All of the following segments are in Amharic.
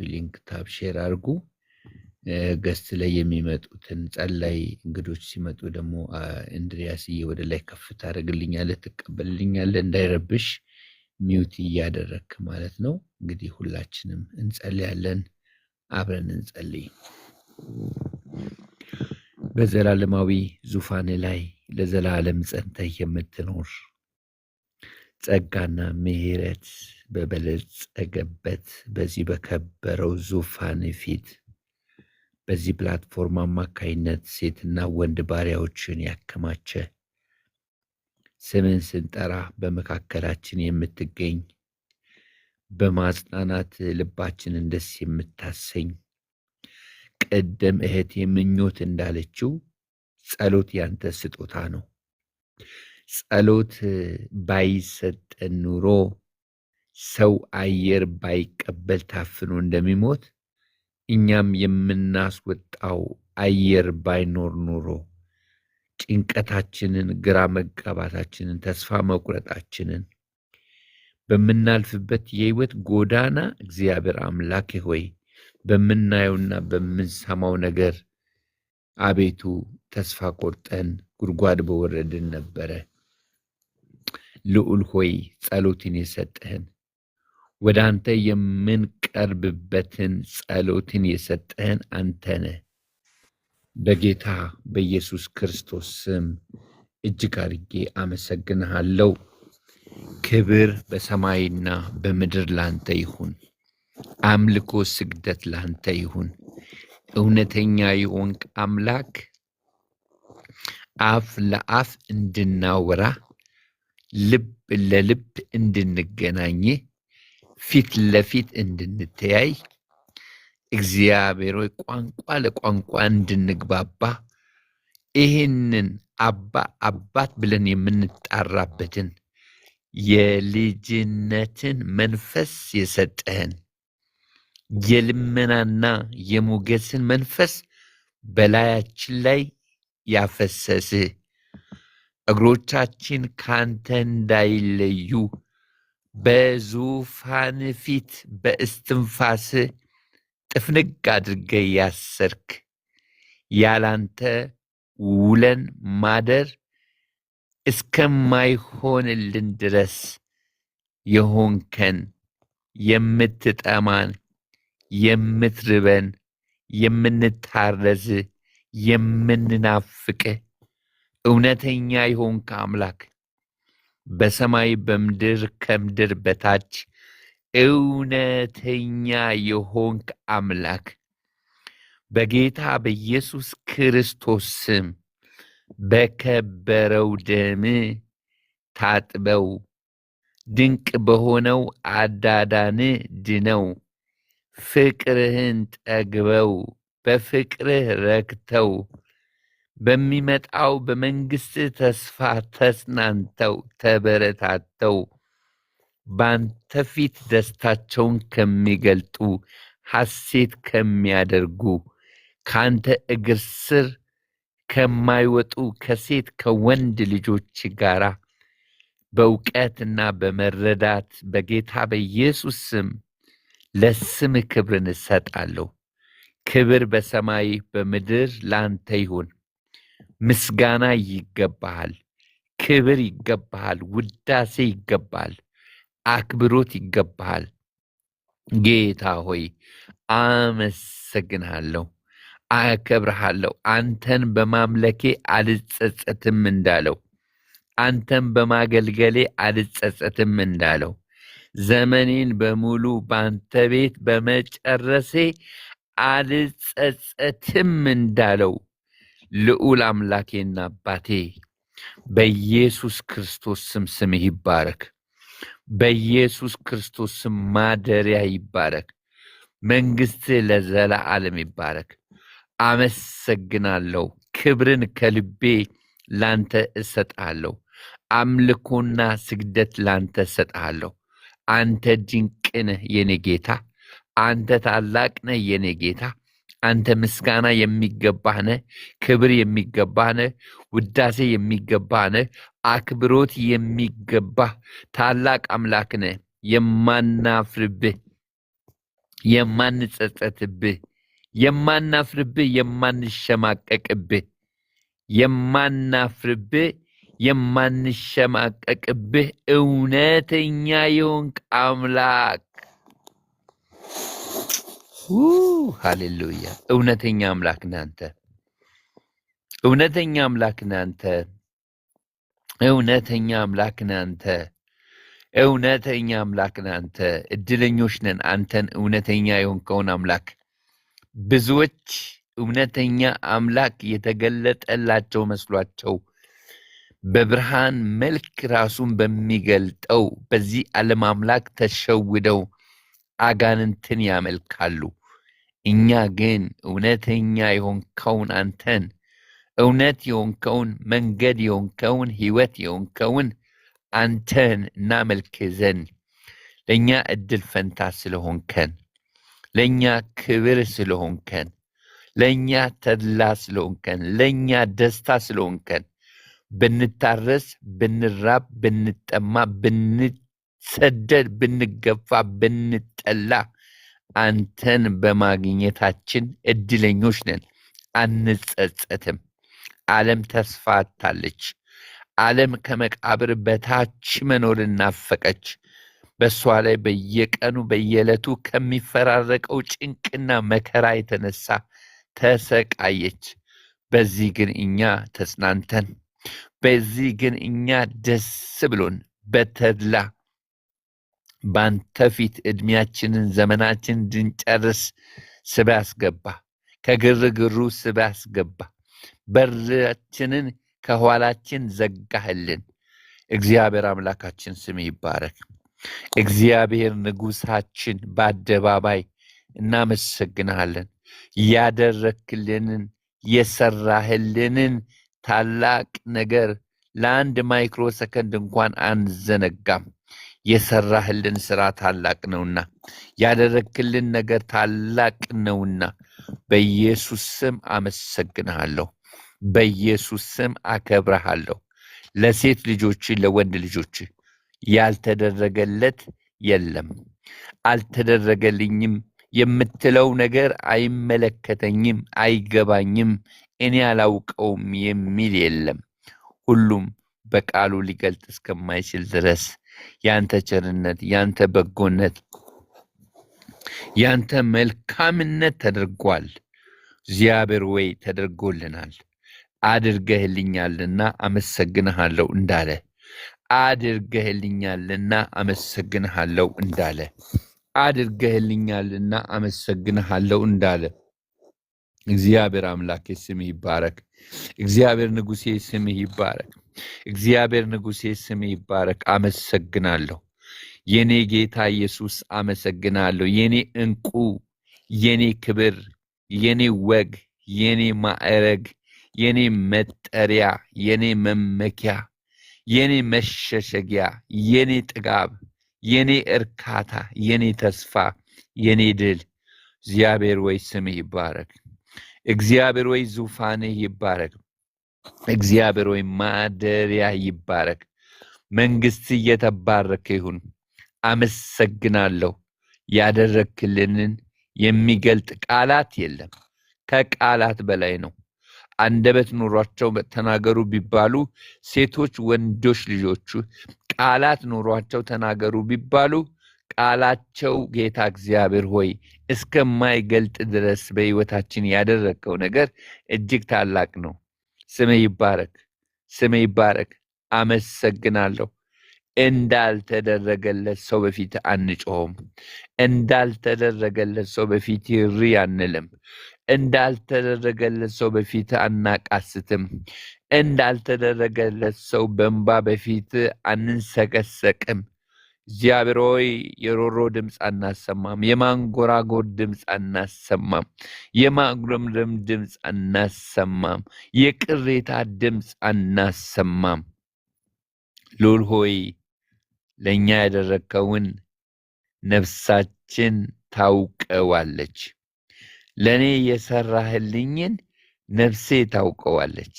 ሊንክ ታብ ሼር አድርጉ። ገስት ላይ የሚመጡትን ጸላይ እንግዶች ሲመጡ ደግሞ እንድሪያስዬ ወደ ላይ ከፍ ታደርግልኛለህ፣ ትቀበልልኛለህ፣ እንዳይረብሽ ሚውት እያደረግክ ማለት ነው። እንግዲህ ሁላችንም እንጸልያለን። አብረን እንጸልይ። በዘላለማዊ ዙፋን ላይ ለዘላለም ጸንተህ የምትኖር ጸጋና ምሕረት በበለጸገበት በዚህ በከበረው ዙፋን ፊት በዚህ ፕላትፎርም አማካይነት ሴትና ወንድ ባሪያዎችን ያከማቸ ስምን ስንጠራ በመካከላችን የምትገኝ በማጽናናት ልባችንን ደስ የምታሰኝ ቀደም እህት ምኞት እንዳለችው ጸሎት ያንተ ስጦታ ነው። ጸሎት ባይሰጠን ኑሮ ሰው አየር ባይቀበል ታፍኖ እንደሚሞት እኛም የምናስወጣው አየር ባይኖር ኑሮ ጭንቀታችንን፣ ግራ መጋባታችንን፣ ተስፋ መቁረጣችንን በምናልፍበት የህይወት ጎዳና እግዚአብሔር አምላክ ሆይ በምናየውና በምንሰማው ነገር አቤቱ ተስፋ ቆርጠን ጉድጓድ በወረድን ነበረ። ልዑል ሆይ ጸሎትን የሰጠህን ወደ አንተ የምንቀርብበትን ጸሎትን የሰጠህን አንተ ነህ። በጌታ በኢየሱስ ክርስቶስ ስም እጅግ አድርጌ አመሰግንሃለሁ። ክብር በሰማይና በምድር ላንተ ይሁን። አምልኮ ስግደት ላንተ ይሁን። እውነተኛ የሆንክ አምላክ አፍ ለአፍ እንድናወራ ልብ ለልብ እንድንገናኝ ፊት ለፊት እንድንተያይ እግዚአብሔር ሆይ ቋንቋ ለቋንቋ እንድንግባባ ይህንን አባት ብለን የምንጣራበትን የልጅነትን መንፈስ የሰጠህን የልመናና የሞገስን መንፈስ በላያችን ላይ ያፈሰስህ እግሮቻችን ካንተ እንዳይለዩ በዙፋን ፊት በእስትንፋስ ጥፍንግ አድርገህ ያሰርክ ያላንተ ውለን ማደር እስከማይሆንልን ድረስ የሆንከን የምትጠማን የምትርበን የምንታረዝ የምንናፍቅ እውነተኛ የሆንክ አምላክ በሰማይ በምድር ከምድር በታች እውነተኛ የሆንክ አምላክ በጌታ በኢየሱስ ክርስቶስ ስም በከበረው ደም ታጥበው ድንቅ በሆነው አዳዳን ድነው ፍቅርህን ጠግበው በፍቅርህ ረክተው በሚመጣው በመንግሥት ተስፋ ተጽናንተው ተበረታተው ባንተ ፊት ደስታቸውን ከሚገልጡ ሐሴት ከሚያደርጉ ካንተ እግር ስር ከማይወጡ ከሴት ከወንድ ልጆች ጋራ በእውቀትና በመረዳት በጌታ በኢየሱስ ስም ለስም ክብርን እሰጣለሁ። ክብር በሰማይ በምድር ላንተ ይሁን። ምስጋና ይገባሃል። ክብር ይገባሃል። ውዳሴ ይገባሃል። አክብሮት ይገባሃል። ጌታ ሆይ አመሰግንሃለሁ፣ አከብርሃለሁ። አንተን በማምለኬ አልጸጸትም እንዳለው አንተን በማገልገሌ አልጸጸትም እንዳለው ዘመኔን በሙሉ በአንተ ቤት በመጨረሴ አልጸጸትም እንዳለው ልዑል አምላኬና አባቴ በኢየሱስ ክርስቶስ ስም ስምህ ይባረክ። በኢየሱስ ክርስቶስ ስም ማደሪያ ይባረክ። መንግሥትህ ለዘላለም ይባረክ። አመሰግናለሁ። ክብርን ከልቤ ላንተ እሰጣለሁ። አምልኮና ስግደት ላንተ እሰጣለሁ። አንተ ድንቅ ነህ የኔ ጌታ። አንተ ታላቅ ነህ የኔ ጌታ። አንተ ምስጋና የሚገባህ ነህ። ክብር የሚገባህ ነህ። ውዳሴ የሚገባህ ነህ። አክብሮት የሚገባህ ታላቅ አምላክ ነህ። የማናፍርብህ የማንጸጸትብህ፣ የማናፍርብህ፣ የማንሸማቀቅብህ፣ የማናፍርብህ፣ የማንሸማቀቅብህ እውነተኛ የሆንክ አምላክ። ሃሌሉያ! እውነተኛ አምላክ ነህ አንተ። እውነተኛ አምላክ ነህ አንተ። እውነተኛ አምላክ ነህ አንተ። እውነተኛ አምላክ ነህ አንተ። እድለኞች ነን አንተን እውነተኛ የሆንከውን አምላክ። ብዙዎች እውነተኛ አምላክ የተገለጠላቸው መስሏቸው በብርሃን መልክ ራሱን በሚገልጠው በዚህ ዓለም አምላክ ተሸውደው አጋንንትን ያመልካሉ። እኛ ግን እውነተኛ የሆንከውን አንተን፣ እውነት የሆንከውን፣ መንገድ የሆንከውን፣ ሕይወት የሆንከውን አንተን እናመልክ ዘንድ ለእኛ እድል ፈንታ ስለሆንከን፣ ለእኛ ክብር ስለሆንከን፣ ለእኛ ተድላ ስለሆንከን፣ ለእኛ ደስታ ስለሆንከን ብንታረስ፣ ብንራብ፣ ብንጠማ፣ ብንሰደድ፣ ብንገፋ፣ ብንጠላ አንተን በማግኘታችን እድለኞች ነን። አንጸጸትም። ዓለም ተስፋ አታለች። ዓለም ከመቃብር በታች መኖር ናፈቀች። በእሷ ላይ በየቀኑ በየዕለቱ ከሚፈራረቀው ጭንቅና መከራ የተነሳ ተሰቃየች። በዚህ ግን እኛ ተጽናንተን፣ በዚህ ግን እኛ ደስ ብሎን በተድላ ባንተ ፊት ዕድሜያችንን ዘመናችን እንድንጨርስ ስበህ አስገባ። ከግርግሩ ስበህ አስገባ። በራችንን ከኋላችን ዘጋህልን። እግዚአብሔር አምላካችን ስም ይባረክ። እግዚአብሔር ንጉሳችን በአደባባይ እናመሰግንሃለን። ያደረክልንን የሰራህልንን ታላቅ ነገር ለአንድ ማይክሮ ሰከንድ እንኳን አንዘነጋም። የሰራህልን ስራ ታላቅ ነውና፣ ያደረክልን ነገር ታላቅ ነውና በኢየሱስ ስም አመሰግንሃለሁ። በኢየሱስ ስም አከብረሃለሁ። ለሴት ልጆች ለወንድ ልጆች ያልተደረገለት የለም። አልተደረገልኝም የምትለው ነገር አይመለከተኝም፣ አይገባኝም፣ እኔ አላውቀውም የሚል የለም። ሁሉም በቃሉ ሊገልጥ እስከማይችል ድረስ ያንተ ቸርነት፣ ያንተ በጎነት፣ ያንተ መልካምነት ተደርጓል። እግዚአብሔር ወይ ተደርጎልናል። አድርገህልኛልና አመሰግንሃለሁ እንዳለ፣ አድርገህልኛልና አመሰግንሃለሁ እንዳለ፣ አድርገህልኛልና አመሰግንሃለሁ እንዳለ እግዚአብሔር አምላኬ ስምህ ይባረክ። እግዚአብሔር ንጉሴ ስምህ ይባረክ። እግዚአብሔር ንጉሴ ስምህ ይባረክ። አመሰግናለሁ የኔ ጌታ ኢየሱስ፣ አመሰግናለሁ የኔ እንቁ፣ የኔ ክብር፣ የኔ ወግ፣ የኔ ማዕረግ፣ የኔ መጠሪያ፣ የኔ መመኪያ፣ የኔ መሸሸጊያ፣ የኔ ጥጋብ፣ የኔ እርካታ፣ የኔ ተስፋ፣ የኔ ድል እግዚአብሔር ወይ ስምህ ይባረክ። እግዚአብሔር ወይ ዙፋንህ ይባረክ። እግዚአብሔር ወይ ማደሪያ ይባረክ። መንግስት እየተባረከ ይሁን። አመሰግናለሁ። ያደረክልንን የሚገልጥ ቃላት የለም። ከቃላት በላይ ነው። አንደበት ኑሯቸው ተናገሩ ቢባሉ ሴቶች ወንዶች ልጆቹ ቃላት ኑሯቸው ተናገሩ ቢባሉ ቃላቸው ጌታ እግዚአብሔር ሆይ እስከማይገልጥ ድረስ በሕይወታችን ያደረግከው ነገር እጅግ ታላቅ ነው። ስምህ ይባረክ፣ ስምህ ይባረክ። አመሰግናለሁ። እንዳልተደረገለት ሰው በፊት አንጮኸውም። እንዳልተደረገለት ሰው በፊት ይሪ አንልም። እንዳልተደረገለት ሰው በፊት አናቃስትም። እንዳልተደረገለት ሰው በእንባ በፊት አንንሰቀሰቅም። እግዚአብሔር ሆይ የሮሮ ድምፅ አናሰማም። የማንጎራጎር ድምፅ አናሰማም። የማጉረምረም ድምፅ አናሰማም። የቅሬታ ድምፅ አናሰማም። ልዑል ሆይ ለእኛ ያደረግከውን ነፍሳችን ታውቀዋለች። ለእኔ የሰራህልኝን ነፍሴ ታውቀዋለች።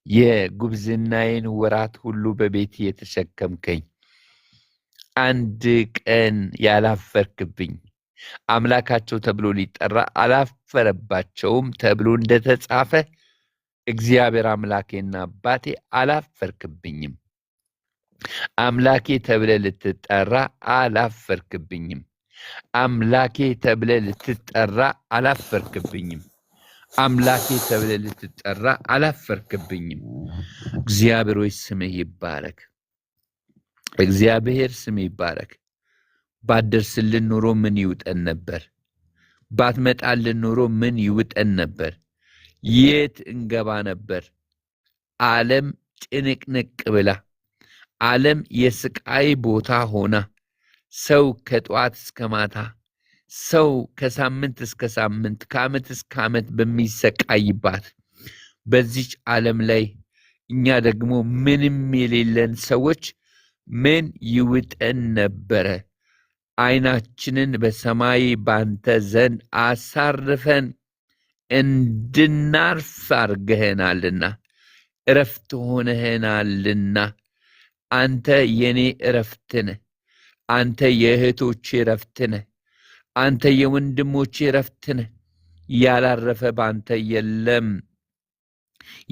የጉብዝናዬን ወራት ሁሉ በቤት የተሸከምከኝ፣ አንድ ቀን ያላፈርክብኝ፣ አምላካቸው ተብሎ ሊጠራ አላፈረባቸውም ተብሎ እንደተጻፈ እግዚአብሔር አምላኬና አባቴ አላፈርክብኝም። አምላኬ ተብለ ልትጠራ አላፈርክብኝም። አምላኬ ተብለ ልትጠራ አላፈርክብኝም። አምላኬ ተብለ ልትጠራ አላፈርክብኝም። እግዚአብሔር ሆይ ስምህ ይባረክ። እግዚአብሔር ስምህ ይባረክ። ባትደርስልን ኖሮ ምን ይውጠን ነበር? ባትመጣልን ኖሮ ምን ይውጠን ነበር? የት እንገባ ነበር? ዓለም ጭንቅንቅ ብላ፣ ዓለም የስቃይ ቦታ ሆና፣ ሰው ከጠዋት እስከ ማታ፣ ሰው ከሳምንት እስከ ሳምንት፣ ከዓመት እስከ ዓመት በሚሰቃይባት በዚች ዓለም ላይ እኛ ደግሞ ምንም የሌለን ሰዎች ምን ይውጠን ነበረ? ዓይናችንን በሰማይ ባንተ ዘንድ አሳርፈን እንድናርፍ አርገህናልና፣ እረፍት ሆነህናልና። አንተ የኔ እረፍት ነህ። አንተ የእህቶቼ እረፍት ነህ። አንተ የወንድሞቼ እረፍት ነህ። ያላረፈ ባንተ የለም።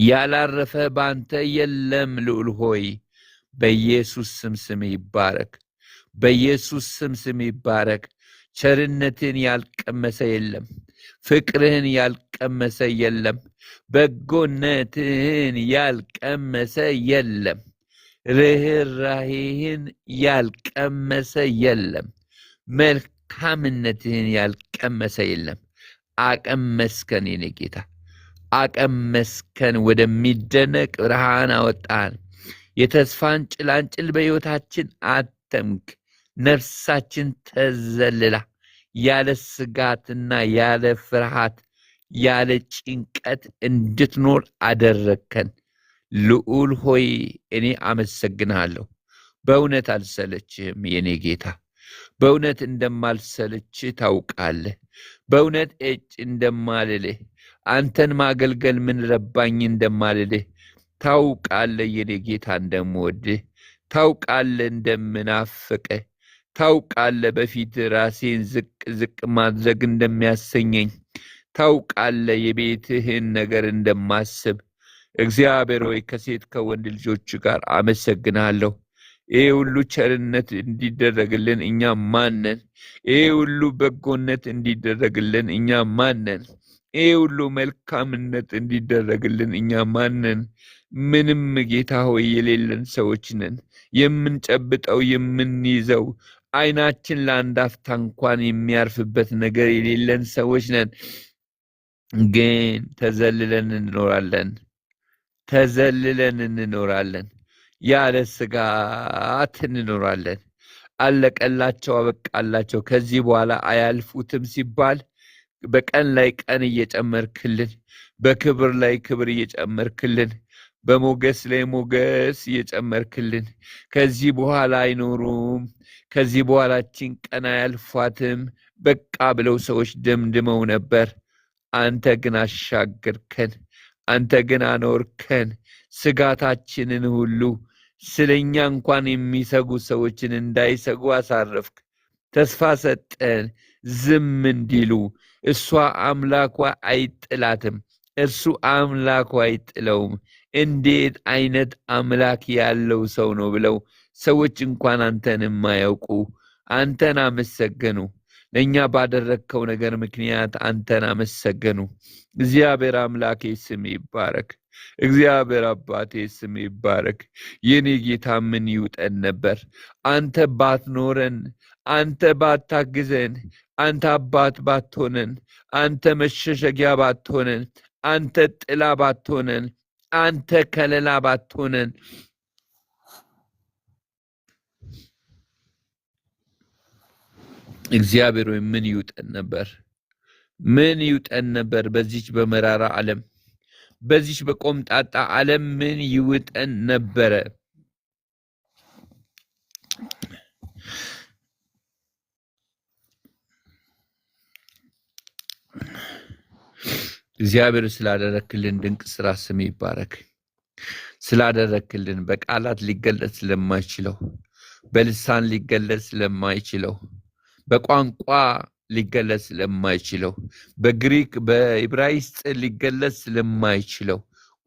ያላረፈ ባንተ የለም። ልዑል ሆይ በኢየሱስ ስም ይባረክ። በኢየሱስ ስም ይባረክ። ቸርነትን ያልቀመሰ የለም። ፍቅርህን ያልቀመሰ የለም። በጎነትህን ያልቀመሰ የለም። ርኅራኄህን ያልቀመሰ የለም። መልካምነትህን ያልቀመሰ የለም። አቀመስከን የኔ ጌታ፣ አቀመስከን። ወደሚደነቅ ብርሃን አወጣን። የተስፋን ጭላንጭል በሕይወታችን አተምክ። ነፍሳችን ተዘልላ ያለ ስጋትና ያለ ፍርሃት ያለ ጭንቀት እንድትኖር አደረግከን። ልዑል ሆይ እኔ አመሰግንሃለሁ። በእውነት አልሰለችህም የኔ ጌታ። በእውነት እንደማልሰለችህ ታውቃለህ። በእውነት እንደማልልህ፣ አንተን ማገልገል ምን ረባኝ እንደማልልህ ታውቃለህ የኔ ጌታ። እንደምወድህ ታውቃለህ፣ እንደምናፍቅህ ታውቃለህ። በፊት ራሴን ዝቅ ማድረግ እንደሚያሰኘኝ ታውቃለህ። የቤትህን ነገር እንደማስብ እግዚአብሔር ሆይ ከሴት ከወንድ ልጆች ጋር አመሰግናለሁ። ይህ ሁሉ ቸርነት እንዲደረግልን እኛ ማነን? ይህ ሁሉ በጎነት እንዲደረግልን እኛ ማነን? ይህ ሁሉ መልካምነት እንዲደረግልን እኛ ማነን? ምንም ጌታ ሆይ የሌለን ሰዎች ነን። የምንጨብጠው የምንይዘው ዓይናችን ለአንድ አፍታ እንኳን የሚያርፍበት ነገር የሌለን ሰዎች ነን። ግን ተዘልለን እንኖራለን። ተዘልለን እንኖራለን። ያለ ስጋት እንኖራለን። አለቀላቸው፣ አበቃላቸው፣ ከዚህ በኋላ አያልፉትም ሲባል በቀን ላይ ቀን እየጨመርክልን፣ በክብር ላይ ክብር እየጨመርክልን፣ በሞገስ ላይ ሞገስ እየጨመርክልን፣ ከዚህ በኋላ አይኖሩም፣ ከዚህ በኋላችን ቀን አያልፏትም በቃ ብለው ሰዎች ደምድመው ነበር። አንተ ግን አሻገርከን። አንተ ግን አኖርከን። ስጋታችንን ሁሉ ስለኛ እንኳን የሚሰጉ ሰዎችን እንዳይሰጉ አሳረፍክ። ተስፋ ሰጠን ዝም እንዲሉ። እሷ አምላኳ አይጥላትም፣ እርሱ አምላኳ አይጥለውም። እንዴት አይነት አምላክ ያለው ሰው ነው ብለው ሰዎች እንኳን አንተን የማያውቁ አንተን አመሰገኑ። ለእኛ ባደረግከው ነገር ምክንያት አንተን አመሰገኑ። እግዚአብሔር አምላኬ ስም ይባረክ። እግዚአብሔር አባቴ ስም ይባረክ። የኔ ጌታ ምን ይውጠን ነበር አንተ ባትኖረን፣ አንተ ባታግዘን፣ አንተ አባት ባትሆነን፣ አንተ መሸሸጊያ ባትሆነን፣ አንተ ጥላ ባትሆነን፣ አንተ ከለላ ባትሆነን። እግዚአብሔር ሆይ ምን ይውጠን ነበር? ምን ይውጠን ነበር? በዚች በመራራ ዓለም፣ በዚች በቆምጣጣ ዓለም ምን ይውጠን ነበረ? እግዚአብሔር ስላደረክልን ድንቅ ስራ ስም ይባረክ። ስላደረክልን በቃላት ሊገለጽ ስለማይችለው፣ በልሳን ሊገለጽ ስለማይችለው፣ በቋንቋ ሊገለጽ ስለማይችለው በግሪክ በዕብራይስጥ ሊገለጽ ስለማይችለው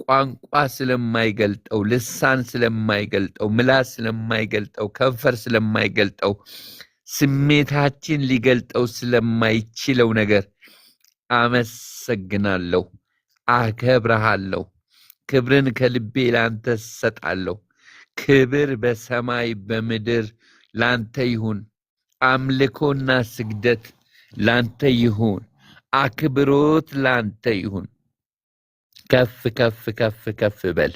ቋንቋ ስለማይገልጠው ልሳን ስለማይገልጠው ምላስ ስለማይገልጠው ከንፈር ስለማይገልጠው ስሜታችን ሊገልጠው ስለማይችለው ነገር አመሰግናለሁ፣ አከብርሃለሁ። ክብርን ከልቤ ላንተ ሰጣለሁ። ክብር በሰማይ በምድር ላንተ ይሁን። አምልኮና ስግደት ላንተ ይሁን። አክብሮት ላንተ ይሁን። ከፍ ከፍ ከፍ ከፍ በል።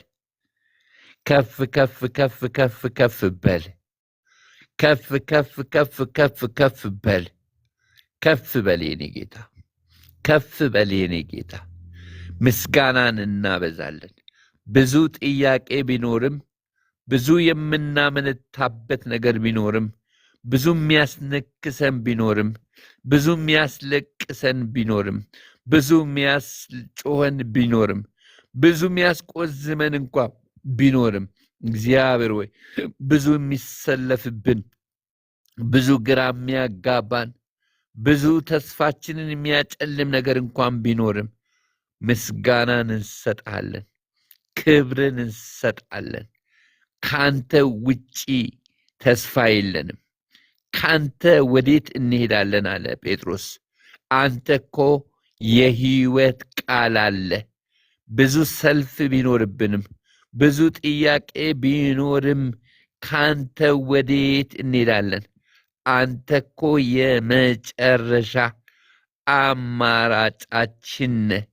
ከፍ ከፍ ከፍ ከፍ ከፍ በል። ከፍ ከፍ ከፍ ከፍ ከፍ በል። ከፍ በል የኔ ጌታ፣ ከፍ በል የኔ ጌታ። ምስጋናን እናበዛለን። ብዙ ጥያቄ ቢኖርም ብዙ የምናመነታበት ነገር ቢኖርም ብዙ የሚያስነክሰን ቢኖርም ብዙ የሚያስለቅሰን ቢኖርም ብዙ የሚያስጮኸን ቢኖርም ብዙ የሚያስቆዝመን እንኳ ቢኖርም እግዚአብሔር ወይ ብዙ የሚሰለፍብን ብዙ ግራ የሚያጋባን ብዙ ተስፋችንን የሚያጨልም ነገር እንኳን ቢኖርም ምስጋናን እንሰጣለን፣ ክብርን እንሰጣለን። ካንተ ውጪ ተስፋ የለንም። ካንተ ወዴት እንሄዳለን አለ ጴጥሮስ። አንተ እኮ የሕይወት ቃል አለ። ብዙ ሰልፍ ቢኖርብንም ብዙ ጥያቄ ቢኖርም ካንተ ወዴት እንሄዳለን? አንተ እኮ የመጨረሻ አማራጫችን ነህ።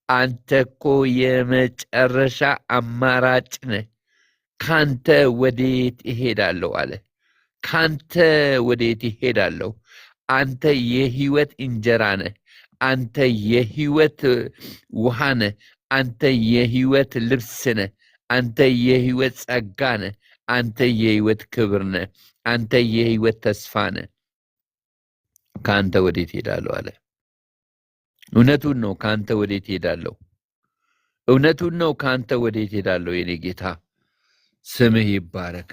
አንተ እኮ የመጨረሻ አማራጭ ነህ። ካንተ ወዴት እሄዳለሁ አለ። ካንተ ወዴት እሄዳለሁ? አንተ የሕይወት እንጀራ ነህ። አንተ የሕይወት ውሃ ነህ። አንተ የሕይወት ልብስ ነህ። አንተ የሕይወት ጸጋ ነህ። አንተ የሕይወት ክብር ነህ። አንተ የሕይወት ተስፋ ነህ። ካንተ ወዴት እሄዳለሁ አለ። እውነቱን ነው። ካንተ ወዴት እሄዳለሁ? እውነቱን ነው። ካንተ ወዴት እሄዳለሁ? የኔ ጌታ ስምህ ይባረክ፣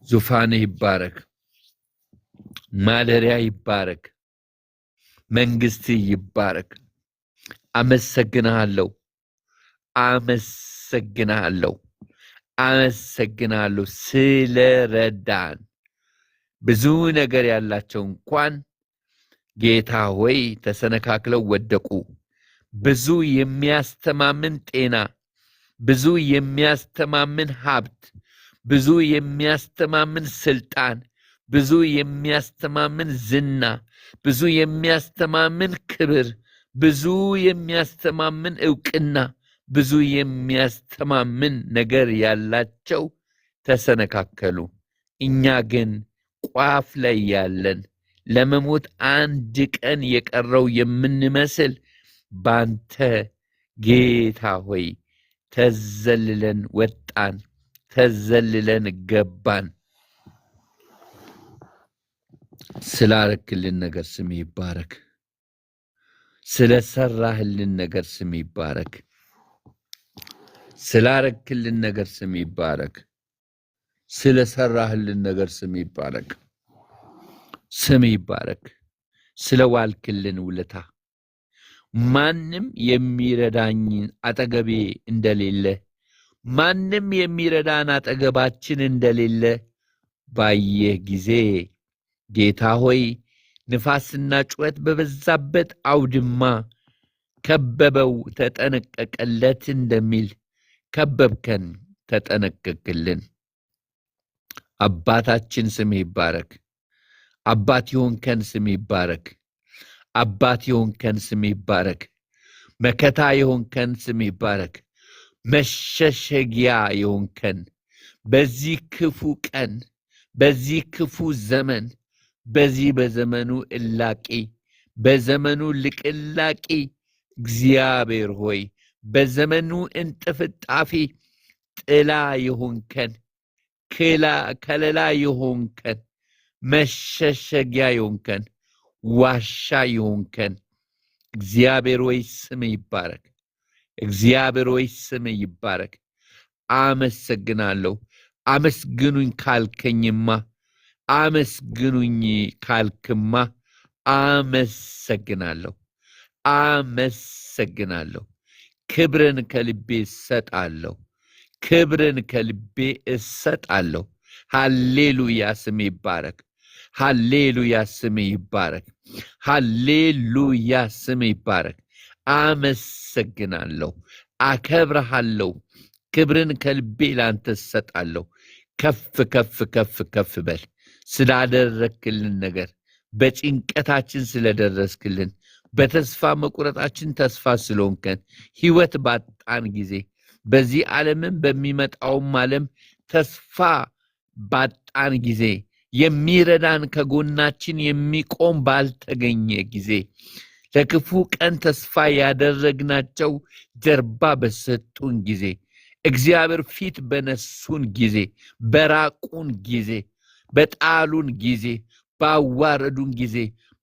ዙፋንህ ይባረክ፣ ማደሪያ ይባረክ፣ መንግስትህ ይባረክ። አመሰግንሃለሁ፣ አመሰግንሃለሁ፣ አመሰግንሃለሁ ስለረዳን። ብዙ ነገር ያላቸው እንኳን ጌታ ሆይ ተሰነካክለው ወደቁ። ብዙ የሚያስተማምን ጤና፣ ብዙ የሚያስተማምን ሀብት፣ ብዙ የሚያስተማምን ስልጣን፣ ብዙ የሚያስተማምን ዝና፣ ብዙ የሚያስተማምን ክብር፣ ብዙ የሚያስተማምን ዕውቅና፣ ብዙ የሚያስተማምን ነገር ያላቸው ተሰነካከሉ። እኛ ግን ቋፍ ላይ ያለን ለመሞት አንድ ቀን የቀረው የምንመስል ባንተ ጌታ ሆይ ተዘልለን ወጣን፣ ተዘልለን ገባን። ስላረክልን ነገር ስም ይባረክ። ስለሰራህልን ነገር ስም ይባረክ። ስላረክልን ነገር ስም ይባረክ። ስለሰራህልን ነገር ስም ይባረክ። ስም ይባረክ። ስለዋልክልን ውለታ ማንም የሚረዳኝ አጠገቤ እንደሌለ፣ ማንም የሚረዳን አጠገባችን እንደሌለ ባየህ ጊዜ ጌታ ሆይ ንፋስና ጩኸት በበዛበት አውድማ ከበበው ተጠነቀቀለት እንደሚል ከበብከን፣ ተጠነቀቅልን። አባታችን ስም ይባረክ። አባት የሆንከን ስም ይባረክ። አባት የሆንከን ስም ይባረክ። መከታ የሆንከን ስም ይባረክ። መሸሸጊያ የሆንከን በዚህ ክፉ ቀን፣ በዚህ ክፉ ዘመን፣ በዚህ በዘመኑ እላቂ፣ በዘመኑ ልቅላቂ እግዚአብሔር ሆይ በዘመኑ እንጥፍጣፊ ጥላ የሆንከን፣ ከለላ የሆንከን፣ መሸሸጊያ የሆንከን፣ ዋሻ የሆንከን እግዚአብሔር ሆይ ስም ይባረክ። እግዚአብሔር ሆይ ስም ይባረክ። አመሰግናለሁ። አመስግኑኝ ካልከኝማ፣ አመስግኑኝ ካልክማ አመሰግናለሁ፣ አመሰግናለሁ። ክብርን ከልቤ እሰጣለሁ፣ ክብርን ከልቤ እሰጣለሁ። ሃሌሉያ ስም ይባረክ፣ ሃሌሉያ ስም ይባረክ፣ ሃሌሉያ ስም ይባረክ። አመሰግናለሁ፣ አከብረሃለሁ። ክብርን ከልቤ ላንተ እሰጣለሁ። ከፍ ከፍ ከፍ ከፍ በል ስላደረክልን ነገር፣ በጭንቀታችን ስለደረስክልን፣ በተስፋ መቁረጣችን ተስፋ ስለሆንከን፣ ሕይወት ባጣን ጊዜ፣ በዚህ ዓለምም በሚመጣውም ዓለም ተስፋ ባጣን ጊዜ፣ የሚረዳን ከጎናችን የሚቆም ባልተገኘ ጊዜ፣ ለክፉ ቀን ተስፋ ያደረግናቸው ጀርባ በሰጡን ጊዜ፣ እግዚአብሔር ፊት በነሱን ጊዜ፣ በራቁን ጊዜ፣ በጣሉን ጊዜ፣ ባዋረዱን ጊዜ፣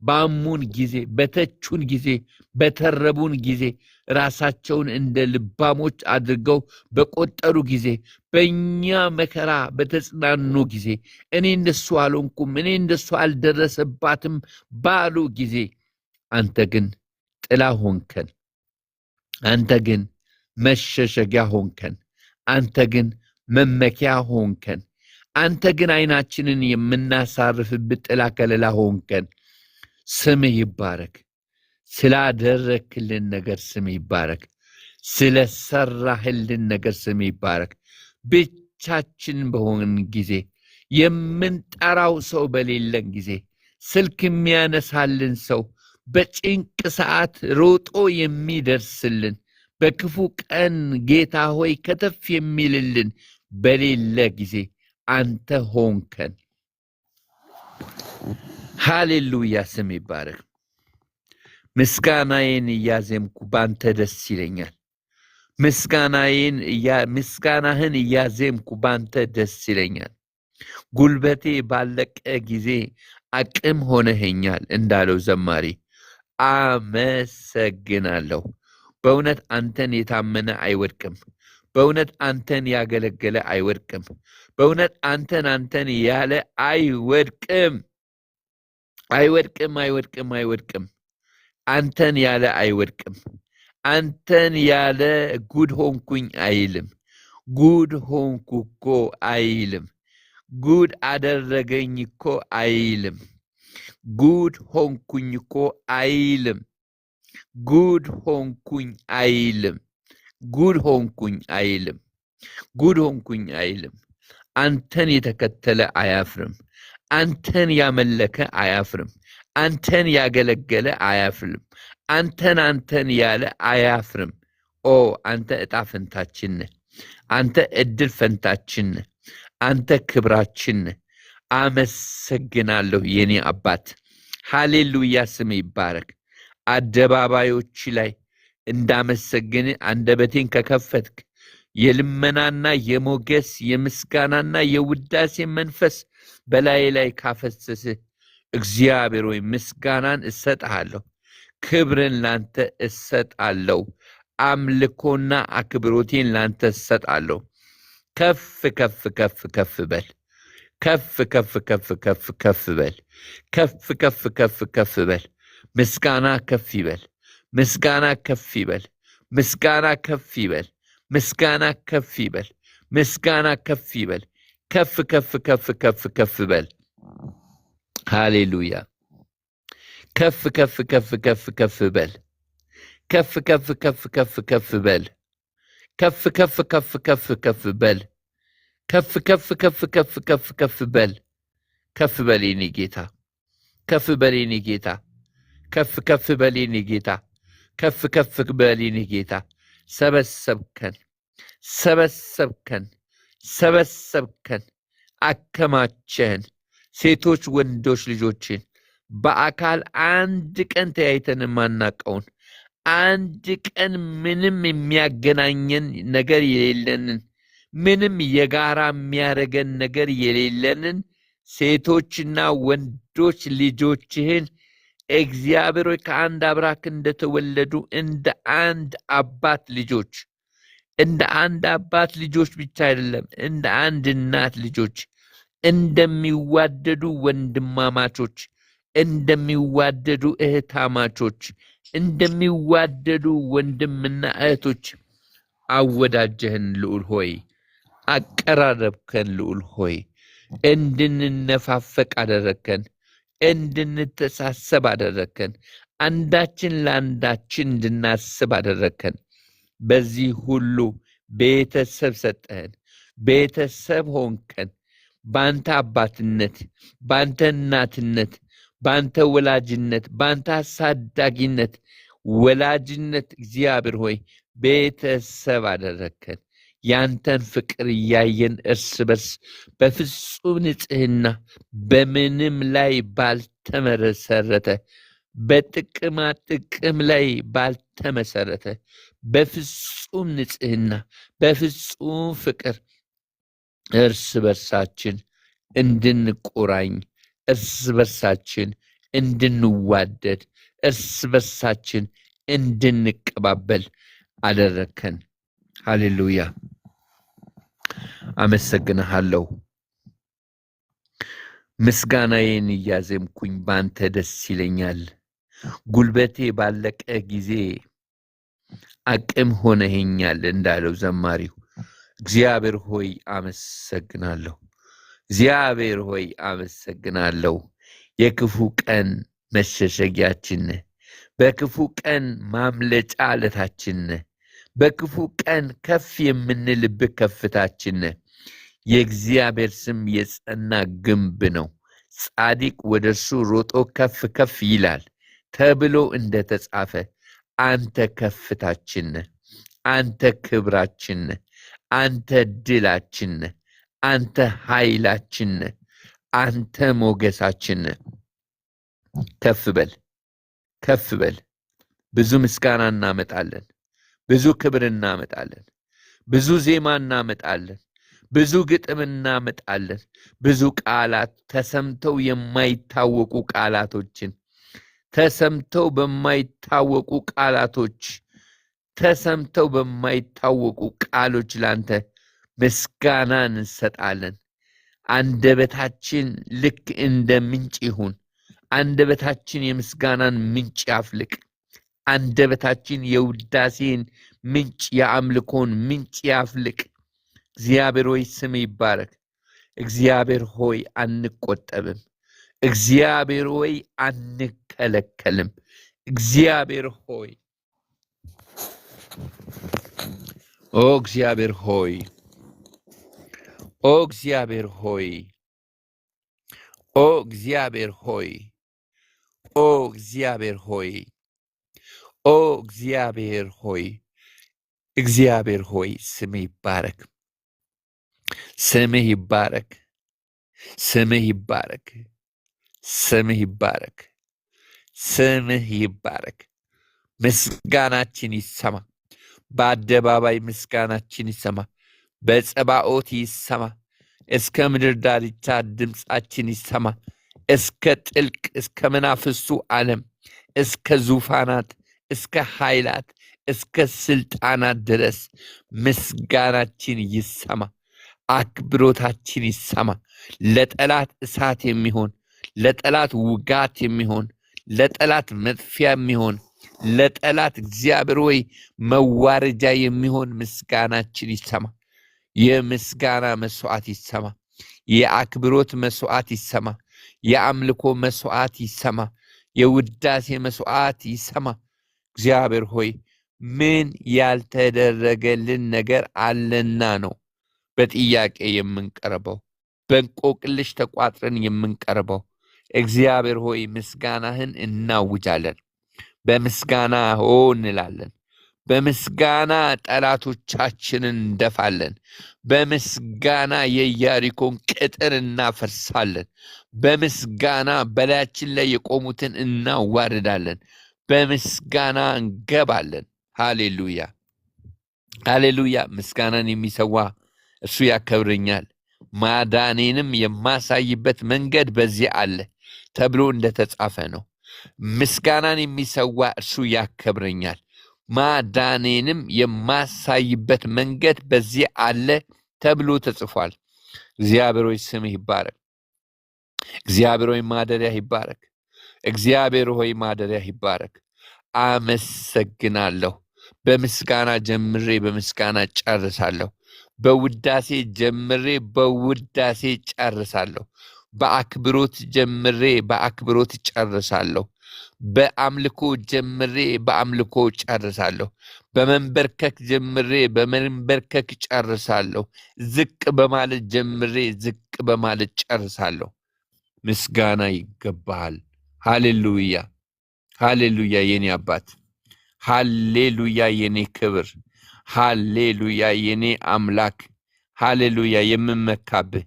ባሙን ጊዜ፣ በተቹን ጊዜ፣ በተረቡን ጊዜ፣ ራሳቸውን እንደ ልባሞች አድርገው በቆጠሩ ጊዜ፣ በእኛ መከራ በተጽናኑ ጊዜ፣ እኔ እንደሱ አልሆንኩም፣ እኔ እንደሱ አልደረሰባትም ባሉ ጊዜ፣ አንተ ግን ጥላ ሆንከን፣ አንተ ግን መሸሸጊያ ሆንከን፣ አንተ ግን መመኪያ ሆንከን፣ አንተ ግን ዓይናችንን የምናሳርፍበት ጥላ ከለላ ሆንከን። ስምህ ይባረክ። ስላደረክልን ነገር ስምህ ይባረክ። ስለሰራህልን ነገር ስምህ ይባረክ። ብቻችን በሆን ጊዜ፣ የምንጠራው ሰው በሌለን ጊዜ፣ ስልክ የሚያነሳልን ሰው፣ በጭንቅ ሰዓት ሮጦ የሚደርስልን፣ በክፉ ቀን ጌታ ሆይ ከተፍ የሚልልን በሌለ ጊዜ አንተ ሆንከን። ሃሌሉያ ስም ይባረክ። ምስጋናዬን እያዜምኩ ባንተ ደስ ይለኛል። ምስጋናህን እያዜምኩ ባንተ ደስ ይለኛል። ጉልበቴ ባለቀ ጊዜ አቅም ሆነኸኛል እንዳለው ዘማሪ አመሰግናለሁ። በእውነት አንተን የታመነ አይወድቅም። በእውነት አንተን ያገለገለ አይወድቅም። በእውነት አንተን ያለ አይወድቅም፣ አይወድቅም፣ አይወድቅም፣ አይወድቅም። አንተን ያለ አይወድቅም። አንተን ያለ ጉድ ሆንኩኝ አይልም። ጉድ ሆንኩ እኮ አይልም። ጉድ አደረገኝ እኮ አይልም። ጉድ ሆንኩኝ እኮ አይልም። ጉድ ሆንኩኝ አይልም። ጉድ ሆንኩኝ አይልም። ጉድ ሆንኩኝ አይልም። አንተን የተከተለ አያፍርም። አንተን ያመለከ አያፍርም። አንተን ያገለገለ አያፍርም። አንተን ያለ አያፍርም። ኦ አንተ ዕጣ ፈንታችን ነህ። አንተ ዕድል ፈንታችን ነህ። አንተ ክብራችን ነህ። አመሰግናለሁ የኔ አባት። ሃሌሉያ ስም ይባረክ። አደባባዮች ላይ እንዳመሰግን አንደበቴን ከከፈትክ፣ የልመናና የሞገስ የምስጋናና የውዳሴ መንፈስ በላይ ላይ ካፈሰስህ፣ እግዚአብሔር ሆይ ምስጋናን እሰጥሃለሁ። ክብርን ላንተ እሰጣለሁ። አምልኮና አክብሮቴን ላንተ እሰጣለሁ። ከፍ ከፍ ከፍ ከፍ በል። ከፍ ከፍ ከፍ ከፍ ከፍ በል። ከፍ ከፍ ከፍ ከፍ በል። ምስጋና ከፍ ይበል። ምስጋና ከፍ ይበል። ምስጋና ከፍ ይበል። ምስጋና ከፍ ይበል። ምስጋና ከፍ ይበል። ከፍ ከፍ ከፍ ከፍ ከፍ በል። ሃሌሉያ። ከፍ ከፍ ከፍ ከፍ ከፍ በል። ከፍ ከፍ ከፍ ከፍ ከፍ በል። ከፍ ከፍ ከፍ ከፍ ከፍ በል። ከፍ ከፍ ከፍ ከፍ ከፍ ከፍ በል። ከፍ በል የኔ ጌታ። ከፍ በል የኔ ጌታ። ከፍ ከፍ በል የኔ ጌታ። ከፍ ከፍ በል የኔ ጌታ። ሰበሰብከን፣ ሰበሰብከን፣ ሰበሰብከን፣ አከማቸህን። ሴቶች ወንዶች ልጆችን በአካል አንድ ቀን ተያይተን የማናቀውን፣ አንድ ቀን ምንም የሚያገናኘን ነገር የሌለንን፣ ምንም የጋራ የሚያደርገን ነገር የሌለንን ሴቶችና ወንዶች ልጆችህን እግዚአብሔር ሆይ ከአንድ አብራክ እንደተወለዱ እንደ አንድ አባት ልጆች፣ እንደ አንድ አባት ልጆች ብቻ አይደለም፣ እንደ አንድ እናት ልጆች፣ እንደሚዋደዱ ወንድማማቾች እንደሚዋደዱ እህታማቾች እንደሚዋደዱ ወንድምና እህቶች አወዳጀህን ልዑል ሆይ አቀራረብከን ልዑል ሆይ እንድንነፋፈቅ አደረግከን እንድንተሳሰብ አደረግከን አንዳችን ለአንዳችን እንድናስብ አደረግከን በዚህ ሁሉ ቤተሰብ ሰጠህን ቤተሰብ ሆንከን ባንተ አባትነት ባንተ እናትነት ባንተ ወላጅነት ባንተ አሳዳጊነት ወላጅነት እግዚአብሔር ሆይ ቤተሰብ አደረግከን ያንተን ፍቅር እያየን እርስ በርስ በፍጹም ንጽህና በምንም ላይ ባልተመሰረተ በጥቅማ ጥቅም ላይ ባልተመሰረተ በፍጹም ንጽህና በፍጹም ፍቅር እርስ በርሳችን እንድንቆራኝ እርስ በርሳችን እንድንዋደድ እርስ በርሳችን እንድንቀባበል አደረከን ሃሌሉያ አመሰግንሃለሁ ምስጋናዬን እያዘምኩኝ ባንተ ደስ ይለኛል ጉልበቴ ባለቀ ጊዜ አቅም ሆነኸኛል እንዳለው ዘማሪው እግዚአብሔር ሆይ አመሰግናለሁ እግዚአብሔር ሆይ አመሰግናለሁ የክፉ ቀን መሸሸጊያችን በክፉ ቀን ማምለጫ አለታችን በክፉ ቀን ከፍ የምንልብህ ከፍታችን የእግዚአብሔር ስም የጸና ግንብ ነው ጻድቅ ወደሱ ሮጦ ከፍ ከፍ ይላል ተብሎ እንደተጻፈ አንተ ከፍታችን አንተ ክብራችን አንተ ድላችን አንተ ኃይላችን አንተ ሞገሳችን ከፍ በል ብዙ ምስጋና እናመጣለን ብዙ ክብር እናመጣለን ብዙ ዜማ እናመጣለን ብዙ ግጥም እናመጣለን ብዙ ቃላት ተሰምተው የማይታወቁ ቃላቶችን ተሰምተው በማይታወቁ ቃላቶች ተሰምተው በማይታወቁ ቃሎች ላንተ ምስጋና እንሰጣለን አንደበታችን ልክ እንደ ምንጭ ይሁን አንደበታችን የምስጋናን ምንጭ ያፍልቅ አንደበታችን የውዳሴን ምንጭ የአምልኮን ምንጭ ያፍልቅ እግዚአብሔር ሆይ ስም ይባረክ እግዚአብሔር ሆይ አንቆጠብም እግዚአብሔር ሆይ አንከለከልም እግዚአብሔር ሆይ ኦ እግዚአብሔር ሆይ ኦ እግዚአብሔር ሆይ ኦ እግዚአብሔር ሆይ ኦ እግዚአብሔር ሆይ ኦ እግዚአብሔር ሆይ እግዚአብሔር ሆይ ስምህ ይባረክ ስምህ ይባረክ ስምህ ይባረክ ስምህ ይባረክ ስምህ ይባረክ ምስጋናችን ይሰማ በአደባባይ ምስጋናችን ይሰማ በጸባኦት ይሰማ እስከ ምድር ዳርቻ ድምጻችን ይሰማ እስከ ጥልቅ እስከ መናፍስቱ ዓለም እስከ ዙፋናት እስከ ኃይላት እስከ ስልጣናት ድረስ ምስጋናችን ይሰማ አክብሮታችን ይሰማ ለጠላት እሳት የሚሆን ለጠላት ውጋት የሚሆን ለጠላት መጥፊያ የሚሆን ለጠላት እግዚአብሔር ሆይ መዋረጃ የሚሆን ምስጋናችን ይሰማ የምስጋና መስዋዕት ይሰማ የአክብሮት መስዋዕት ይሰማ የአምልኮ መስዋዕት ይሰማ የውዳሴ መስዋዕት ይሰማ እግዚአብሔር ሆይ ምን ያልተደረገልን ነገር አለና ነው በጥያቄ የምንቀርበው በእንቆቅልሽ ተቋጥረን የምንቀርበው እግዚአብሔር ሆይ ምስጋናህን እናውጃለን በምስጋና እንላለን በምስጋና ጠላቶቻችንን እንደፋለን በምስጋና የኢያሪኮን ቅጥር እናፈርሳለን በምስጋና በላያችን ላይ የቆሙትን እናዋርዳለን በምስጋና እንገባለን ሃሌሉያ ሃሌሉያ ምስጋናን የሚሰዋ እሱ ያከብረኛል ማዳኔንም የማሳይበት መንገድ በዚህ አለ ተብሎ እንደተጻፈ ነው ምስጋናን የሚሰዋ እሱ ያከብረኛል ማዳኔንም የማሳይበት መንገድ በዚህ አለ ተብሎ ተጽፏል እግዚአብሔር ሆይ ስምህ ይባረክ እግዚአብሔር ሆይ ማደሪያ ይባረክ እግዚአብሔር ሆይ ማደሪያ ይባረክ። አመሰግናለሁ። በምስጋና ጀምሬ በምስጋና ጨርሳለሁ። በውዳሴ ጀምሬ በውዳሴ ጨርሳለሁ። በአክብሮት ጀምሬ በአክብሮት ጨርሳለሁ። በአምልኮ ጀምሬ በአምልኮ ጨርሳለሁ። በመንበርከክ ጀምሬ በመንበርከክ ጨርሳለሁ። ዝቅ በማለት ጀምሬ ዝቅ በማለት ጨርሳለሁ። ምስጋና ይገባሃል። ሃሌሉያ ሃሌሉያ የኔ አባት፣ ሃሌሉያ የኔ ክብር፣ ሃሌሉያ የኔ አምላክ፣ ሃሌሉያ የምመካብህ፣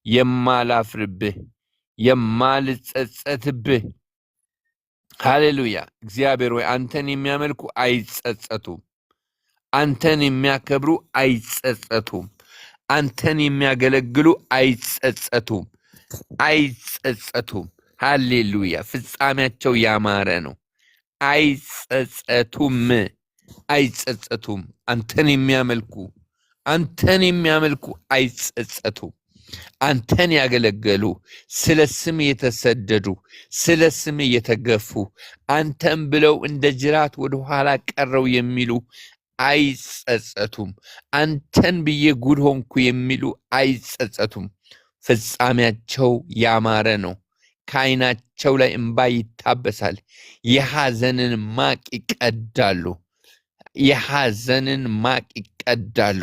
የማላፍርብህ፣ የማልጸጸትብህ። ሃሌሉያ እግዚአብሔር ሆይ አንተን የሚያመልኩ አይጸጸቱም። አንተን የሚያከብሩ አይጸጸቱም። አንተን የሚያገለግሉ አይጸጸቱም። አይጸጸቱም። ሃሌሉያ ፍጻሜያቸው ያማረ ነው። አይጸጸቱም። አይጸጸቱም። አንተን የሚያመልኩ አይጸጸቱም። አንተን ያገለገሉ፣ ስለ ስም የተሰደዱ፣ ስለ ስም የተገፉ፣ አንተን ብለው እንደ ጅራት ወደ ኋላ ቀረው የሚሉ አይጸጸቱም። አንተን ብዬ ጉድ ሆንኩ የሚሉ አይጸጸቱም። ፍጻሜያቸው ያማረ ነው። ከዓይናቸው ላይ እንባ ይታበሳል። የሐዘንን ማቅ ይቀዳሉ። የሐዘንን ማቅ ይቀዳሉ።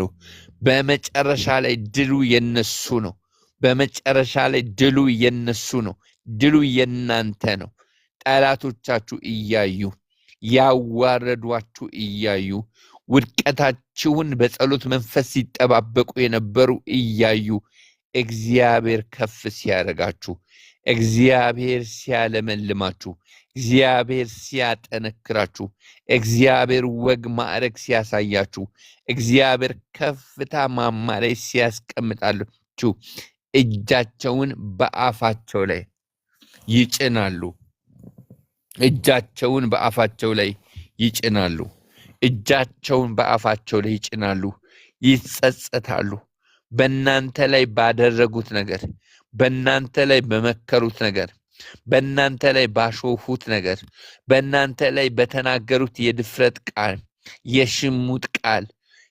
በመጨረሻ ላይ ድሉ የነሱ ነው። በመጨረሻ ላይ ድሉ የነሱ ነው። ድሉ የናንተ ነው። ጠላቶቻችሁ እያዩ፣ ያዋረዷችሁ እያዩ፣ ውድቀታችሁን በጸሎት መንፈስ ሲጠባበቁ የነበሩ እያዩ እግዚአብሔር ከፍ ሲያደርጋችሁ፣ እግዚአብሔር ሲያለመልማችሁ፣ እግዚአብሔር ሲያጠነክራችሁ፣ እግዚአብሔር ወግ ማዕረግ ሲያሳያችሁ፣ እግዚአብሔር ከፍታ ማማ ላይ ሲያስቀምጣችሁ እጃቸውን በአፋቸው ላይ ይጭናሉ። እጃቸውን በአፋቸው ላይ ይጭናሉ። እጃቸውን በአፋቸው ላይ ይጭናሉ። ይጸጸታሉ። በእናንተ ላይ ባደረጉት ነገር፣ በእናንተ ላይ በመከሩት ነገር፣ በእናንተ ላይ ባሾፉት ነገር፣ በእናንተ ላይ በተናገሩት የድፍረት ቃል፣ የሽሙጥ ቃል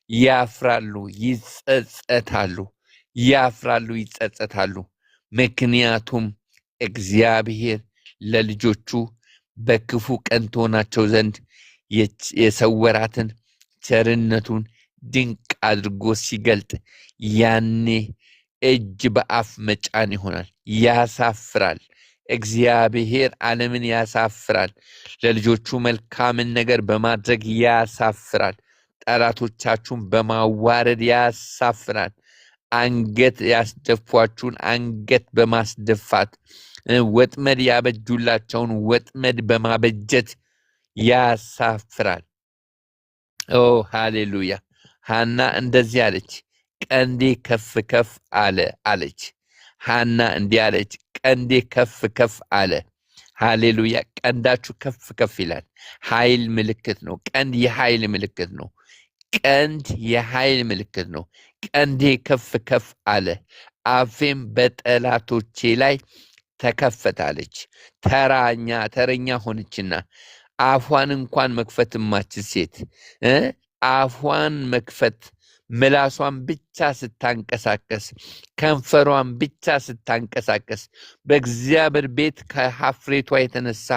ያፍራሉ፣ ይጸጸታሉ። ያፍራሉ፣ ይጸጸታሉ። ምክንያቱም እግዚአብሔር ለልጆቹ በክፉ ቀን ትሆናቸው ዘንድ የሰወራትን ቸርነቱን ድንቅ አድርጎ ሲገልጥ ያኔ እጅ በአፍ መጫን ይሆናል። ያሳፍራል። እግዚአብሔር ዓለምን ያሳፍራል። ለልጆቹ መልካምን ነገር በማድረግ ያሳፍራል። ጠላቶቻችሁን በማዋረድ ያሳፍራል። አንገት ያስደፏችሁን አንገት በማስደፋት ወጥመድ ያበጁላቸውን ወጥመድ በማበጀት ያሳፍራል። ኦ ሃሌሉያ! ሐና እንደዚህ አለች፣ ቀንዴ ከፍ ከፍ አለ አለች። ሐና እንዲህ አለች፣ ቀንዴ ከፍ ከፍ አለ። ሃሌሉያ! ቀንዳችሁ ከፍ ከፍ ይላል። ኃይል ምልክት ነው። ቀንድ የኃይል ምልክት ነው። ቀንድ የኃይል ምልክት ነው። ቀንዴ ከፍ ከፍ አለ፣ አፌም በጠላቶቼ ላይ ተከፈታለች። ተረኛ ሆነችና አፏን እንኳን መክፈት የማትችል ሴት አፏን መክፈት ምላሷን ብቻ ስታንቀሳቀስ፣ ከንፈሯን ብቻ ስታንቀሳቀስ በእግዚአብሔር ቤት ከሀፍሬቷ የተነሳ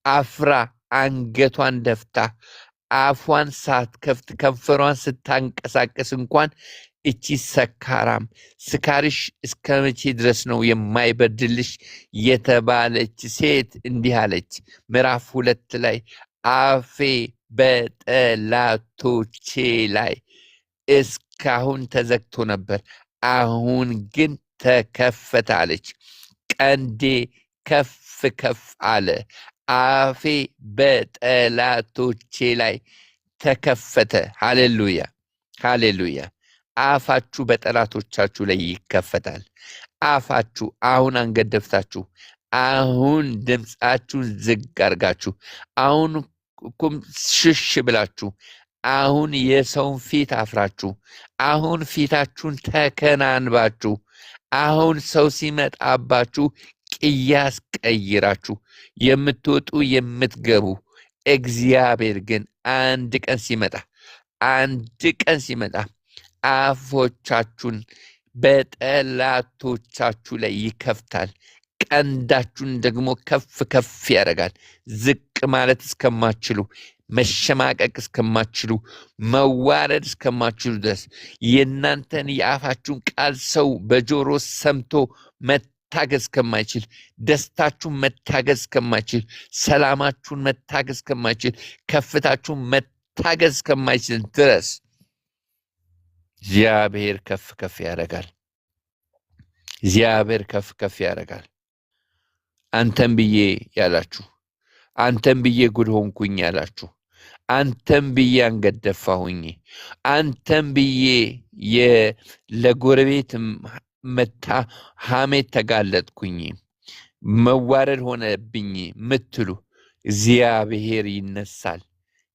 አፍራ አንገቷን ደፍታ አፏን ሳትከፍት ከንፈሯን ስታንቀሳቀስ እንኳን እቺ ሰካራም ስካርሽ እስከ መቼ ድረስ ነው የማይበርድልሽ የተባለች ሴት እንዲህ አለች። ምዕራፍ 2 ላይ አፌ በጠላቶቼ ላይ እስካሁን ተዘግቶ ነበር፣ አሁን ግን ተከፈተ አለች። ቀንዴ ከፍ ከፍ አለ፣ አፌ በጠላቶቼ ላይ ተከፈተ። ሃሌሉያ ሃሌሉያ! አፋችሁ በጠላቶቻችሁ ላይ ይከፈታል። አፋችሁ አሁን አንገት ደፍታችሁ፣ አሁን ድምፃችሁን ዝግ አድርጋችሁ፣ አሁን ሽሽ ብላችሁ፣ አሁን የሰውን ፊት አፍራችሁ፣ አሁን ፊታችሁን ተከናንባችሁ፣ አሁን ሰው ሲመጣባችሁ ቅያስ ቀይራችሁ የምትወጡ የምትገቡ እግዚአብሔር ግን አንድ ቀን ሲመጣ አፎቻችሁን በጠላቶቻችሁ ላይ ይከፍታል። ቀንዳችሁን ደግሞ ከፍ ከፍ ያደርጋል። ዝቅ ማለት እስከማትችሉ፣ መሸማቀቅ እስከማትችሉ፣ መዋረድ እስከማትችሉ ድረስ የእናንተን የአፋችሁን ቃል ሰው በጆሮ ሰምቶ መታገዝ እስከማይችል፣ ደስታችሁን መታገዝ እስከማይችል፣ ሰላማችሁን መታገዝ እስከማይችል፣ ከፍታችሁን መታገዝ እስከማይችል ድረስ እግዚአብሔር ከፍ ከፍ ያደርጋል። እግዚአብሔር ከፍ ከፍ ያደርጋል። አንተም ብዬ ያላችሁ፣ አንተም ብዬ ጉድ ሆንኩኝ ያላችሁ፣ አንተም ብዬ አንገት ደፋሁኝ፣ አንተም ብዬ ለጎረቤት ሐሜት ተጋለጥኩኝ፣ መዋረድ ሆነብኝ ምትሉ እግዚአብሔር ይነሳል።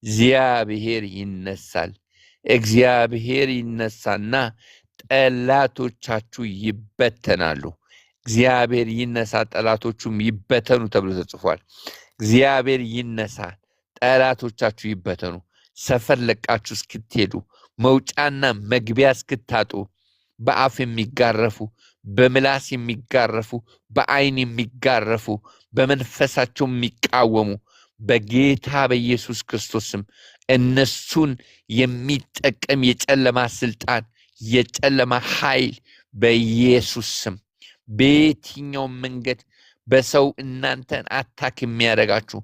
እግዚአብሔር ይነሳል። እግዚአብሔር ይነሳና ጠላቶቻችሁ ይበተናሉ። እግዚአብሔር ይነሳ ጠላቶቹም ይበተኑ ተብሎ ተጽፏል። እግዚአብሔር ይነሳ ጠላቶቻችሁ ይበተኑ። ሰፈር ለቃችሁ እስክትሄዱ፣ መውጫና መግቢያ እስክታጡ፣ በአፍ የሚጋረፉ፣ በምላስ የሚጋረፉ፣ በዓይን የሚጋረፉ፣ በመንፈሳቸው የሚቃወሙ በጌታ በኢየሱስ ክርስቶስም እነሱን የሚጠቀም የጨለማ ስልጣን፣ የጨለማ ኃይል በኢየሱስ ስም በየትኛውም መንገድ በሰው እናንተን አታክ የሚያደርጋችሁ፣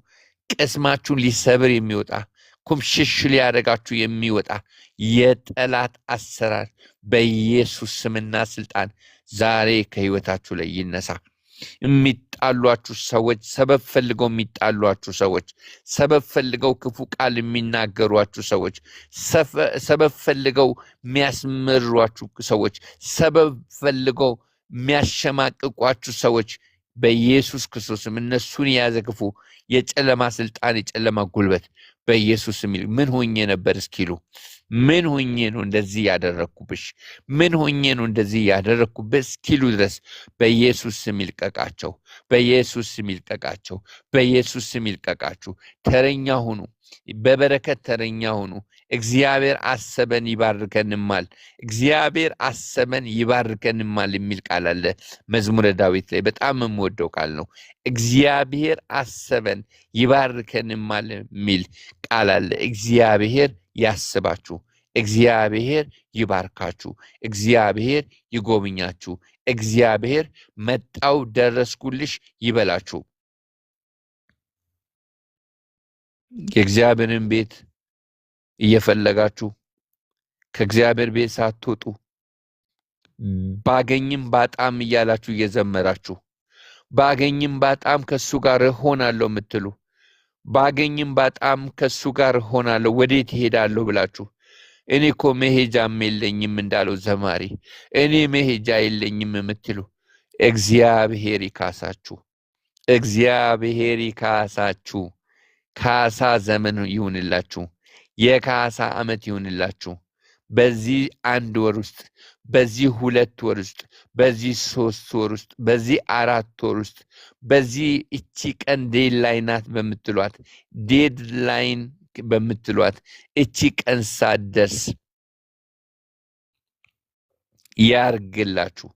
ቅስማችሁን ሊሰብር የሚወጣ፣ ኩምሽሽ ሊያደርጋችሁ የሚወጣ የጠላት አሰራር በኢየሱስ ስምና ስልጣን ዛሬ ከህይወታችሁ ላይ ይነሳ። የሚጣሏችሁ ሰዎች፣ ሰበብ ፈልገው የሚጣሏችሁ ሰዎች፣ ሰበብ ፈልገው ክፉ ቃል የሚናገሯችሁ ሰዎች፣ ሰበብ ፈልገው የሚያስመሯችሁ ሰዎች፣ ሰበብ ፈልገው የሚያሸማቅቋችሁ ሰዎች በኢየሱስ ክርስቶስም እነሱን የያዘ ክፉ የጨለማ ስልጣን፣ የጨለማ ጉልበት በኢየሱስ ስም ምን ሆኜ ነበር እስኪሉ፣ ምን ሆኜ ነው እንደዚህ ያደረግኩብሽ፣ ምን ሆኜ ነው እንደዚህ ያደረግኩብህ እስኪሉ ድረስ በኢየሱስ ስም ይልቀቃቸው፣ በኢየሱስ ስም ይልቀቃቸው፣ በኢየሱስ ስም ይልቀቃችሁ። ተረኛ ሁኑ፣ በበረከት ተረኛ ሁኑ። እግዚአብሔር አሰበን ይባርከንማል፣ እግዚአብሔር አሰበን ይባርከንማል የሚል ቃል አለ መዝሙረ ዳዊት ላይ። በጣም የምወደው ቃል ነው። እግዚአብሔር አሰበን ይባርከንማል የሚል ቃል አለ። እግዚአብሔር ያስባችሁ፣ እግዚአብሔር ይባርካችሁ፣ እግዚአብሔር ይጎብኛችሁ፣ እግዚአብሔር መጣው ደረስኩልሽ ይበላችሁ። የእግዚአብሔርን ቤት እየፈለጋችሁ ከእግዚአብሔር ቤት ሳትወጡ ባገኝም ባጣም እያላችሁ እየዘመራችሁ፣ ባገኝም ባጣም ከሱ ጋር እሆናለሁ የምትሉ፣ ባገኝም ባጣም ከሱ ጋር እሆናለሁ ወዴት እሄዳለሁ ብላችሁ፣ እኔ እኮ መሄጃም የለኝም እንዳለው ዘማሪ፣ እኔ መሄጃ የለኝም የምትሉ እግዚአብሔር ይካሳችሁ፣ እግዚአብሔር ይካሳችሁ። ካሳ ዘመን ይሁንላችሁ። የካሳ ዓመት ይሁንላችሁ። በዚህ 1 ወር ውስጥ፣ በዚህ 2 ወር ውስጥ፣ በዚህ 3 ወር ውስጥ፣ በዚህ 4 ወር ውስጥ፣ በዚህ እቺ ቀን ዴድላይን ናት በምትሏት፣ ዴድላይን በምትሏት እቺ ቀን ሳትደርስ ያርግላችሁ።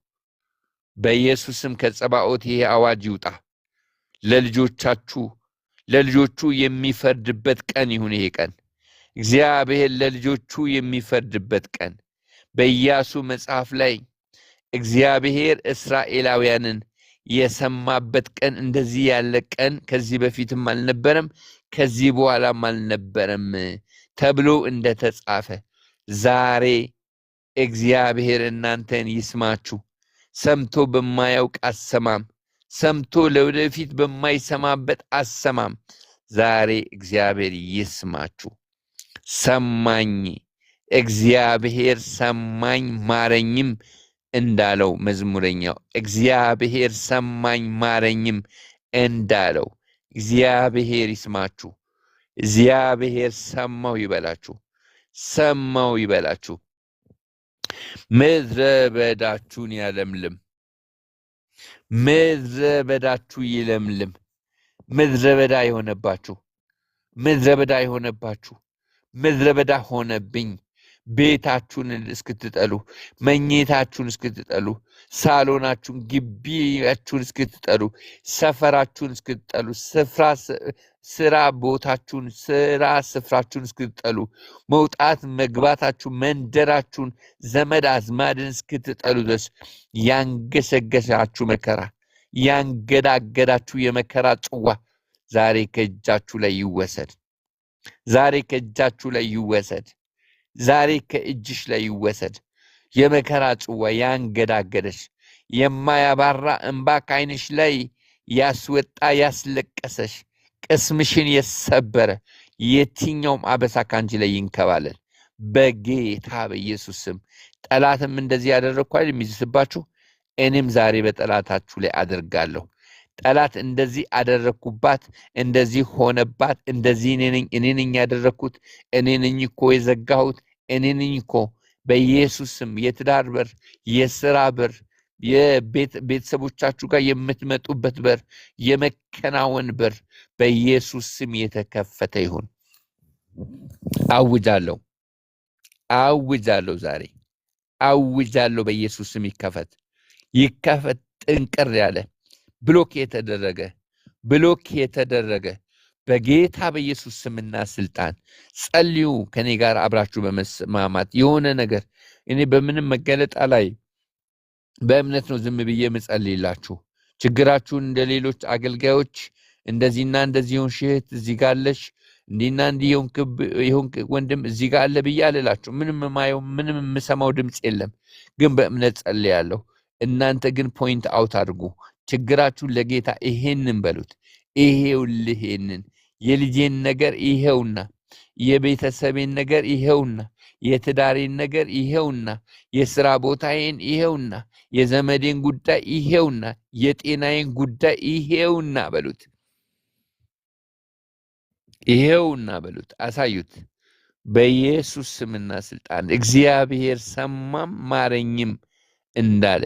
በኢየሱስም ከጸባኦት ይሄ አዋጅ ይውጣ። ለልጆቹ የሚፈርድበት ቀን ይሁን ይሄ ቀን። እግዚአብሔር ለልጆቹ የሚፈርድበት ቀን። በኢያሱ መጽሐፍ ላይ እግዚአብሔር እስራኤላውያንን የሰማበት ቀን፣ እንደዚህ ያለ ቀን ከዚህ በፊትም አልነበረም፣ ከዚህ በኋላም አልነበረም ተብሎ እንደተጻፈ ዛሬ እግዚአብሔር እናንተን ይስማችሁ። ሰምቶ በማያውቅ አሰማም፣ ሰምቶ ለወደፊት በማይሰማበት አሰማም ዛሬ እግዚአብሔር ይስማችሁ። ሰማኝ፣ እግዚአብሔር ሰማኝ ማረኝም እንዳለው መዝሙረኛው፣ እግዚአብሔር ሰማኝ ማረኝም እንዳለው እግዚአብሔር ይስማችሁ። እግዚአብሔር ሰማው ይበላችሁ፣ ሰማው ይበላችሁ። ምድረ በዳችሁን ያለምልም፣ ምድረ በዳችሁ ይለምልም። ምድረ በዳ የሆነባችሁ ምድረ በዳ የሆነባችሁ ምድረ በዳ ሆነብኝ። ቤታችሁን እስክትጠሉ፣ መኝታችሁን እስክትጠሉ፣ ሳሎናችሁን፣ ግቢያችሁን እስክትጠሉ፣ ሰፈራችሁን እስክትጠሉ፣ ስራ ቦታችሁን፣ ስራ ስፍራችሁን እስክትጠሉ፣ መውጣት መግባታችሁ፣ መንደራችሁን፣ ዘመድ አዝማድን እስክትጠሉ ድረስ ያንገሰገሳችሁ መከራ፣ ያንገዳገዳችሁ የመከራ ጽዋ ዛሬ ከእጃችሁ ላይ ይወሰድ። ዛሬ ከእጃችሁ ላይ ይወሰድ። ዛሬ ከእጅሽ ላይ ይወሰድ። የመከራ ጽዋ ያንገዳገደሽ፣ የማያባራ እንባ ከዓይንሽ ላይ ያስወጣ ያስለቀሰሽ፣ ቅስምሽን የሰበረ የትኛውም አበሳ ካንቺ ላይ ይንከባለል በጌታ በኢየሱስ ስም። ጠላትም እንደዚህ ያደረግኩ አይደል የሚዝስባችሁ፣ እኔም ዛሬ በጠላታችሁ ላይ አደርጋለሁ። ጠላት እንደዚህ አደረግኩባት፣ እንደዚህ ሆነባት፣ እንደዚህ እኔ ነኝ ያደረግኩት፣ እኔ ነኝ እኮ የዘጋሁት፣ እኔ ነኝ እኮ። በኢየሱስ ስም የትዳር በር፣ የስራ በር፣ የቤተሰቦቻችሁ ጋር የምትመጡበት በር፣ የመከናወን በር በኢየሱስ ስም የተከፈተ ይሁን። አውጃለሁ፣ አውጃለሁ፣ ዛሬ አውጃለሁ። በኢየሱስ ስም ይከፈት፣ ይከፈት። ጥንቅር ያለ ብሎክ የተደረገ በጌታ በኢየሱስ ስምና ስልጣን ጸልዩ። ከኔ ጋር አብራችሁ በመስማማት የሆነ ነገር እኔ በምንም መገለጣ ላይ በእምነት ነው ዝም ብዬ ምጸልይላችሁ። ችግራችሁን እንደ ሌሎች አገልጋዮች እንደዚህና እንደዚህ ሆንሽ እህት እዚህ ጋር አለሽ፣ እንዲህና እንዲህ የሆንክ ወንድም እዚህ ጋር አለ ብዬ አልላችሁ። ምንም የማየው ምንም የምሰማው ድምፅ የለም፣ ግን በእምነት ጸልያለሁ። እናንተ ግን ፖይንት አውት አድርጉ። ችግራችሁን ለጌታ ይሄንን በሉት። ይሄውልህ፣ ይሄንን የልጄን ነገር ይሄውና፣ የቤተሰቤን ነገር ይሄውና፣ የትዳሬን ነገር ይሄውና፣ የሥራ ቦታዬን ይሄውና፣ የዘመዴን ጉዳይ ይሄውና፣ የጤናዬን ጉዳይ ይሄውና በሉት። ይሄውና በሉት። አሳዩት። በኢየሱስ ስምና ስልጣን እግዚአብሔር ሰማም ማረኝም እንዳለ፣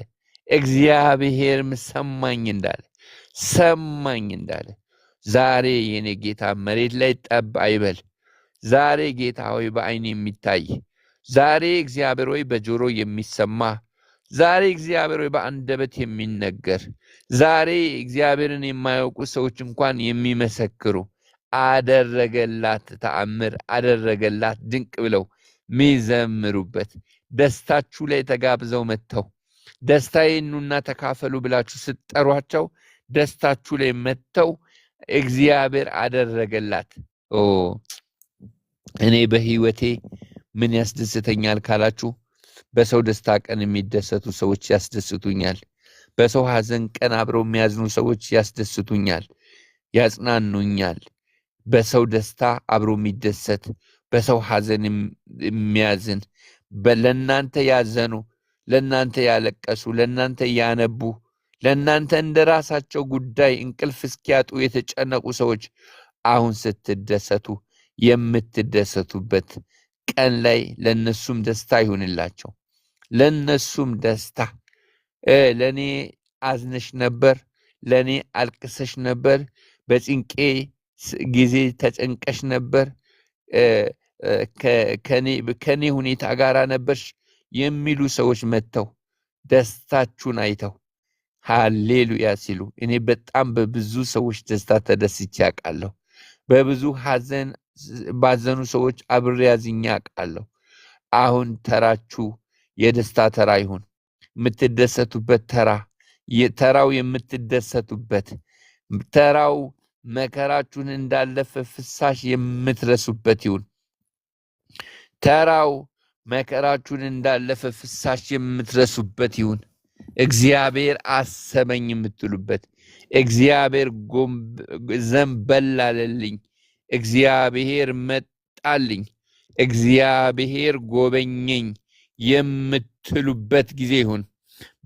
እግዚአብሔርም ሰማኝ እንዳለ ዛሬ የኔ ጌታ መሬት ላይ ጠብ አይበል። ዛሬ ጌታ ሆይ በዓይን የሚታይ፣ ዛሬ እግዚአብሔር ሆይ በጆሮ የሚሰማ፣ ዛሬ እግዚአብሔር ሆይ በአንደበት የሚነገር፣ ዛሬ እግዚአብሔርን የማያውቁ ሰዎች እንኳን የሚመሰክሩ አደረገላት ተአምር፣ አደረገላት ድንቅ ብለው ሚዘምሩበት ደስታችሁ ላይ ተጋብዘው መጥተው ደስታዬን ኑና ተካፈሉ ብላችሁ ስትጠሯቸው ደስታችሁ ላይ መጥተው እግዚአብሔር አደረገላት። እኔ በህይወቴ ምን ያስደስተኛል ካላችሁ፣ በሰው ደስታ ቀን የሚደሰቱ ሰዎች ያስደስቱኛል። በሰው ሐዘን ቀን አብረው የሚያዝኑ ሰዎች ያስደስቱኛል፣ ያጽናኑኛል። በሰው ደስታ አብሮ የሚደሰት፣ በሰው ሐዘን የሚያዝን፣ ለእናንተ ያዘኑ፣ ለእናንተ ያለቀሱ፣ ለእናንተ ያነቡ፣ ለእናንተ እንደ ራሳቸው ጉዳይ እንቅልፍ እስኪያጡ የተጨነቁ ሰዎች አሁን ስትደሰቱ የምትደሰቱበት ቀን ላይ ለነሱም ደስታ ይሁንላቸው። ለነሱም ደስታ። ለኔ አዝነሽ ነበር፣ ለኔ አልቅሰሽ ነበር፣ በጭንቄ ጊዜ ተጨንቀሽ ነበር፣ ከኔ ሁኔታ ጋር ነበርሽ የሚሉ ሰዎች መጥተው ደስታችሁን አይተው ሃሌሉያ ሲሉ እኔ በጣም በብዙ ሰዎች ደስታ ተደስቼ አውቃለሁ። በብዙ ሐዘን ባዘኑ ሰዎች አብሬ አዝኜ አውቃለሁ። አሁን ተራችሁ የደስታ ተራ ይሁን። የምትደሰቱበት ተራው የምትደሰቱበት ተራው መከራችሁን እንዳለፈ ፍሳሽ የምትረሱበት ይሁን። ተራው መከራችሁን እንዳለፈ ፍሳሽ የምትረሱበት ይሁን። እግዚአብሔር አሰበኝ የምትሉበት፣ እግዚአብሔር ዘንበል አለልኝ፣ እግዚአብሔር መጣልኝ፣ እግዚአብሔር ጎበኘኝ የምትሉበት ጊዜ ይሁን።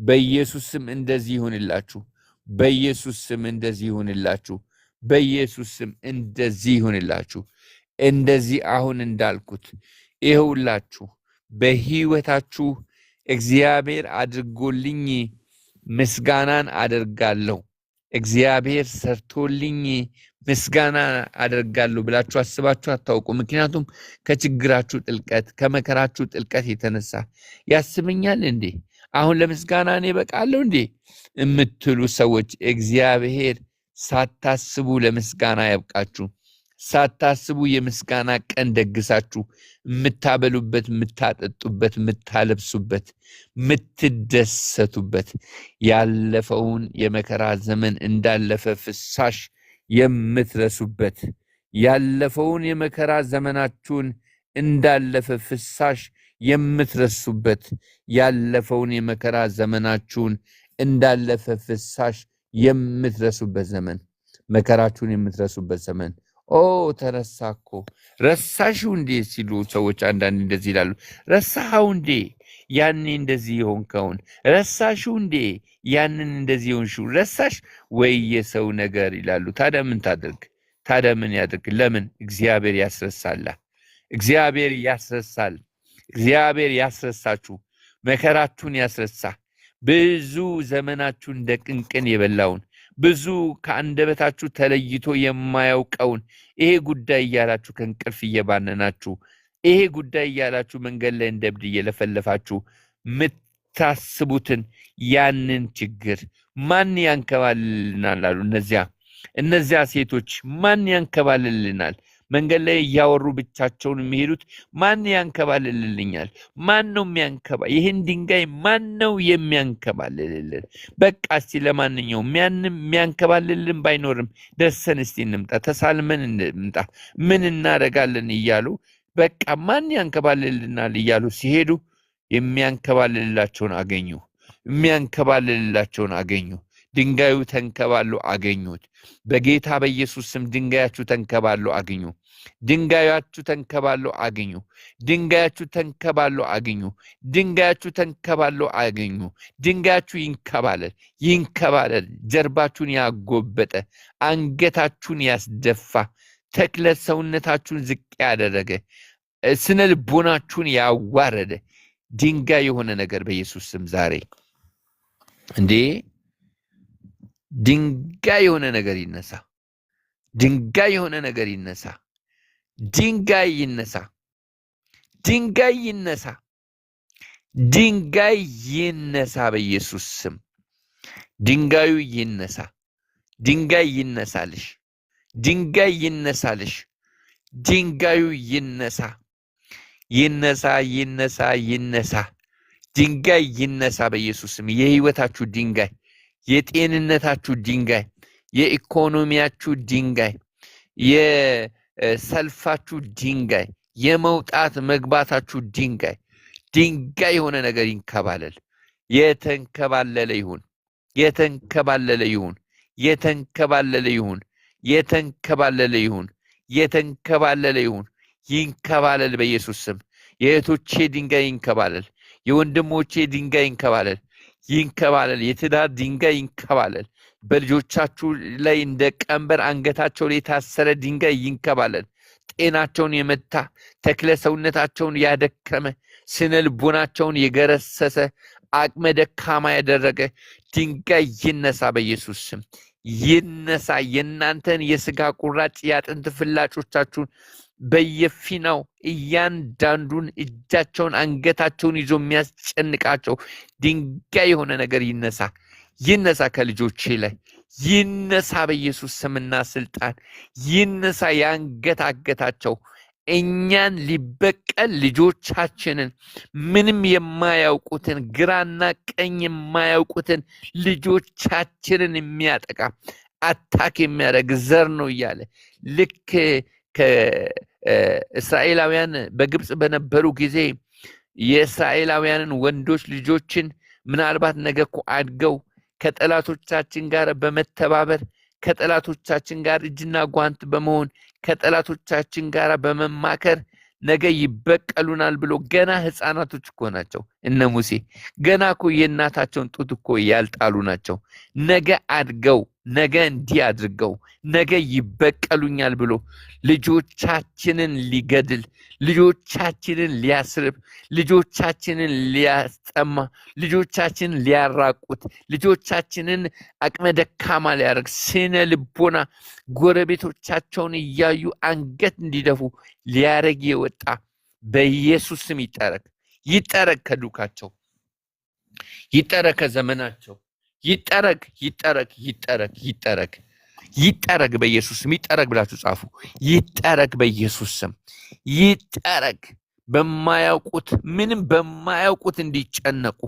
በኢየሱስ ስም እንደዚህ ይሁንላችሁ። በኢየሱስ ስም እንደዚህ ይሁንላችሁ። በኢየሱስ ስም እንደዚህ ይሁንላችሁ። እንደዚህ አሁን እንዳልኩት ይኸውላችሁ በሕይወታችሁ እግዚአብሔር አድርጎልኝ ምስጋናን አደርጋለሁ። እግዚአብሔር ሰርቶልኝ ምስጋና አደርጋለሁ ብላችሁ አስባችሁ አታውቁ። ምክንያቱም ከችግራችሁ ጥልቀት ከመከራችሁ ጥልቀት የተነሳ ያስበኛል እንዴ አሁን ለምስጋና እኔ በቃለሁ እንዴ የምትሉ ሰዎች እግዚአብሔር ሳታስቡ ለምስጋና ያብቃችሁ። ሳታስቡ የምስጋና ቀን ደግሳችሁ የምታበሉበት፣ የምታጠጡበት፣ የምታለብሱበት፣ የምትደሰቱበት ያለፈውን የመከራ ዘመን እንዳለፈ ፍሳሽ የምትረሱበት ያለፈውን የመከራ ዘመናችሁን እንዳለፈ ፍሳሽ የምትረሱበት ያለፈውን የመከራ ዘመናችሁን እንዳለፈ ፍሳሽ የምትረሱበት ዘመን መከራችሁን የምትረሱበት ዘመን ተረሳኮ ረሳሽው እንዴ ሲሉ ሰዎች አንዳንድ እንደዚህ ይላሉ። ረሳኸው እንዴ ያኔ እንደዚህ የሆንከውን? ረሳሽው እንዴ ያንን እንደዚህ የሆንሽው? ረሳሽ ወይ የሰው ነገር ይላሉ። ታዲያ ምን ታደርግ? ታዲያ ምን ያድርግ? ለምን? እግዚአብሔር ያስረሳላ። እግዚአብሔር ያስረሳል። እግዚአብሔር ያስረሳችሁ። መከራችሁን ያስረሳ። ብዙ ዘመናችሁ እንደ ቅንቅን የበላውን ብዙ ከአንደበታችሁ ተለይቶ የማያውቀውን ይሄ ጉዳይ እያላችሁ ከእንቅልፍ እየባነናችሁ ይሄ ጉዳይ እያላችሁ መንገድ ላይ እንደ እብድ እየለፈለፋችሁ የምታስቡትን ያንን ችግር ማን ያንከባልልናል አሉ። እነዚያ ሴቶች ማን ያንከባልልናል? መንገድ ላይ እያወሩ ብቻቸውን የሚሄዱት ማን ያንከባልልልኛል? ማን ነው ይህን ድንጋይ ማን ነው የሚያንከባልልልን? በቃ እስቲ ለማንኛውም የሚያንከባልልን ባይኖርም ደርሰን እስቲ እንምጣ፣ ተሳልመን እንምጣ፣ ምን እናደርጋለን እያሉ በቃ ማን ያንከባልልናል እያሉ ሲሄዱ የሚያንከባልልላቸውን አገኙ። ድንጋዩ ተንከባሎ አገኙት። በጌታ በኢየሱስ ስም ድንጋያችሁ ተንከባሎ አገኙ። ድንጋያችሁ ተንከባሎ አገኙ። ድንጋያችሁ ተንከባሎ አገኙ። ድንጋያችሁ ተንከባሎ አገኙ። ድንጋያችሁ ይንከባለል። ጀርባችሁን ያጎበጠ፣ አንገታችሁን ያስደፋ፣ ተክለ ሰውነታችሁን ዝቅ ያደረገ፣ ስነ ልቦናችሁን ያዋረደ ድንጋይ የሆነ ነገር በኢየሱስ ስም ዛሬ ድንጋይ የሆነ ነገር ይነሳ። ድንጋይ የሆነ ነገር ይነሳ። ድንጋይ ይነሳ። ድንጋይ ይነሳ። ድንጋይ ይነሳ በኢየሱስ ስም። ድንጋዩ ይነሳ። ድንጋይ ይነሳልሽ። ድንጋይ ይነሳልሽ። ድንጋዩ ይነሳ። ይነሳ። ድንጋይ ይነሳ በኢየሱስ ስም። የህይወታችሁ ድንጋይ፣ የጤንነታችሁ ድንጋይ፣ የኢኮኖሚያችሁ ድንጋይ፣ የሰልፋችሁ ድንጋይ፣ የመውጣት መግባታችሁ ድንጋይ የሆነ ነገር ይንከባለል። የተንከባለለ ይሁን። ይንከባለል በኢየሱስ ስም። የእህቶቼ ድንጋይ ይንከባለል። የወንድሞቼ ድንጋይ ይንከባለል። የትዳር ድንጋይ ይንከባለል። በልጆቻችሁ ላይ እንደ ቀንበር አንገታቸው ላይ የታሰረ ድንጋይ ይንከባለል። ጤናቸውን የመታ፣ ተክለ ሰውነታቸውን ያደከመ፣ ስነ ልቦናቸውን የገረሰሰ፣ አቅመ ደካማ ያደረገ ድንጋይ ይነሳ በኢየሱስ ስም። ይነሳ። የእናንተን የስጋ ቁራጭ የአጥንት ፍላጮቻችሁን በየፊናው እያንዳንዱን እጃቸውን አንገታቸውን ይዞ የሚያስጨንቃቸው ድንጋይ የሆነ ነገር ይነሳ ከልጆቼ ላይ ይነሳ በኢየሱስ ስምና ስልጣን ይነሳ። ያንገታገታቸው እኛን ሊበቀል ልጆቻችንን ምንም የማያውቁትን ግራና ቀኝ የማያውቁትን ልጆቻችንን የሚያጠቃ አታክ የሚያደርግ ዘር ነው እያለ ልክ ከእስራኤላውያን በግብፅ በነበሩ ጊዜ የእስራኤላውያንን ወንዶች ልጆችን ምናልባት ነገ እኮ አድገው ከጠላቶቻችን ጋር በመተባበር ከጠላቶቻችን ጋር እጅና ጓንት በመሆን ከጠላቶቻችን ጋር በመማከር ነገ ይበቀሉናል ብሎ ገና ህፃናቶች እኮ ናቸው እነ ሙሴ። ገና እኮ የእናታቸውን ጡት እኮ ያልጣሉ ናቸው። ነገ አድገው ነገ እንዲህ አድርገው ነገ ይበቀሉኛል ብሎ ልጆቻችንን ሊገድል ልጆቻችንን ሊያስርብ ልጆቻችንን ሊያስጠማ ልጆቻችንን ሊያራቁት ልጆቻችንን አቅመ ደካማ ሊያደርግ ስነ ልቦና ጎረቤቶቻቸውን እያዩ አንገት እንዲደፉ ሊያደርግ የወጣ በኢየሱስ ስም ይጠረግ ይጠረግ ከዱካቸው ይጠረግ ከዘመናቸው ይጠረግ ይጠረግ ይጠረግ ይጠረግ ይጠረግ በኢየሱስ ስም ይጠረግ ብላችሁ ጻፉ። ይጠረግ በኢየሱስ ስም ይጠረግ። በማያውቁት ምንም በማያውቁት እንዲጨነቁ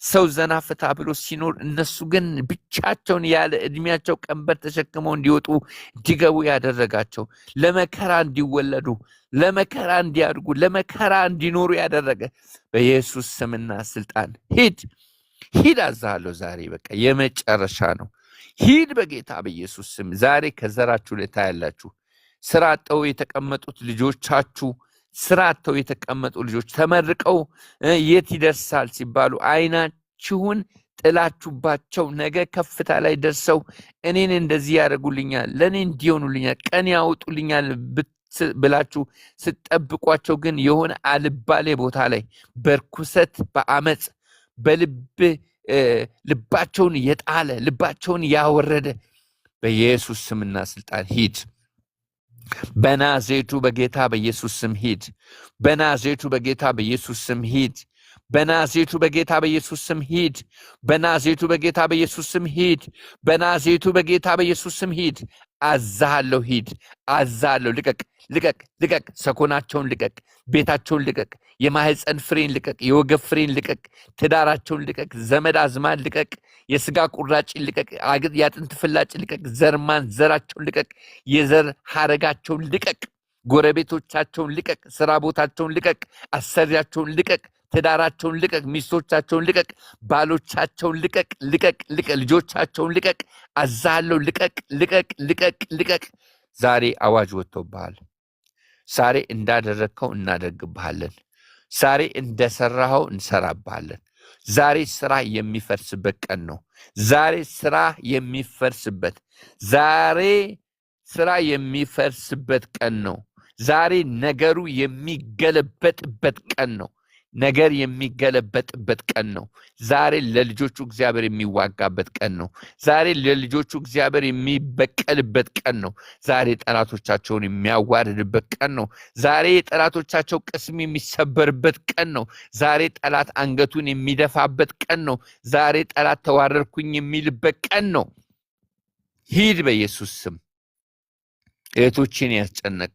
ሰው ዘና ፍታ ብሎ ሲኖር እነሱ ግን ብቻቸውን ያለ እድሜያቸው ቀንበር ተሸክመው እንዲወጡ እንዲገቡ ያደረጋቸው ለመከራ እንዲወለዱ ለመከራ እንዲያድጉ ለመከራ እንዲኖሩ ያደረገ በኢየሱስ ስምና ስልጣን ሂድ አዛለሁ። ዛሬ በቃ የመጨረሻ ነው። ሂድ በጌታ በኢየሱስ ስም። ዛሬ ከዘራችሁ ላይ ታያላችሁ። ስራ አጥተው የተቀመጡት ልጆቻችሁ ስራ አጥተው የተቀመጡ ልጆች ተመርቀው የት ይደርሳል ሲባሉ አይናችሁን ጥላችሁባቸው ነገ ከፍታ ላይ ደርሰው እኔን እንደዚህ ያደርጉልኛል ለእኔ እንዲሆኑልኛል ቀን ያወጡልኛል ብላችሁ ስትጠብቋቸው ግን የሆነ አልባሌ ቦታ ላይ በርኩሰት በአመፅ ልባቸውን የጣለ ልባቸውን ያወረደ በኢየሱስ ስምና ስልጣን ሂድ። በናዝሬቱ በጌታ በኢየሱስ ስም ሂድ። በናዝሬቱ በጌታ በኢየሱስ ስም ሂድ። በናዝሬቱ በጌታ በኢየሱስ ስም ሂድ። በናዝሬቱ በጌታ በኢየሱስ ስም ሂድ። በናዝሬቱ በጌታ በኢየሱስ ስም ሂድ። አዛለሁ ሂድ። አዛለሁ ልቀቅ ልቀቅ ልቀቅ። ሰኮናቸውን ልቀቅ። ቤታቸውን ልቀቅ። የማህፀን ፍሬን ልቀቅ። የወገብ ፍሬን ልቀቅ። ትዳራቸውን ልቀቅ። ዘመድ አዝማን ልቀቅ። የስጋ ቁራጭን ልቀቅ። የአጥንት ፍላጭ ልቀቅ። ዘርማን ዘራቸውን ልቀቅ። የዘር ሐረጋቸውን ልቀቅ። ጎረቤቶቻቸውን ልቀቅ። ስራ ቦታቸውን ልቀቅ። አሰሪያቸውን ልቀቅ። ትዳራቸውን ልቀቅ። ሚስቶቻቸውን ልቀቅ። ባሎቻቸውን ልቀቅ ልቀቅ ልቀቅ። ልጆቻቸውን ልቀቅ። አዛለሁ ልቀቅ ልቀቅ ልቀቅ ልቀቅ። ዛሬ አዋጅ ወጥቶብሃል። ዛሬ እንዳደረግከው እናደርግብሃለን። ዛሬ እንደሰራኸው እንሰራብሃለን። ዛሬ ስራ የሚፈርስበት ቀን ነው። ዛሬ ስራ የሚፈርስበት የሚፈርስበት ቀን ነው። ዛሬ ነገሩ የሚገለበጥበት ቀን ነው። ነገር የሚገለበጥበት ቀን ነው። ዛሬ ለልጆቹ እግዚአብሔር የሚዋጋበት ቀን ነው። ዛሬ ለልጆቹ እግዚአብሔር የሚበቀልበት ቀን ነው። ዛሬ ጠላቶቻቸውን የሚያዋርድበት ቀን ነው። ዛሬ ጠላቶቻቸው ቅስም የሚሰበርበት ቀን ነው። ዛሬ ጠላት አንገቱን የሚደፋበት ቀን ነው። ዛሬ ጠላት ተዋረድኩኝ የሚልበት ቀን ነው። ሂድ በኢየሱስ ስም። እህቶቼን ያስጨነቅ፣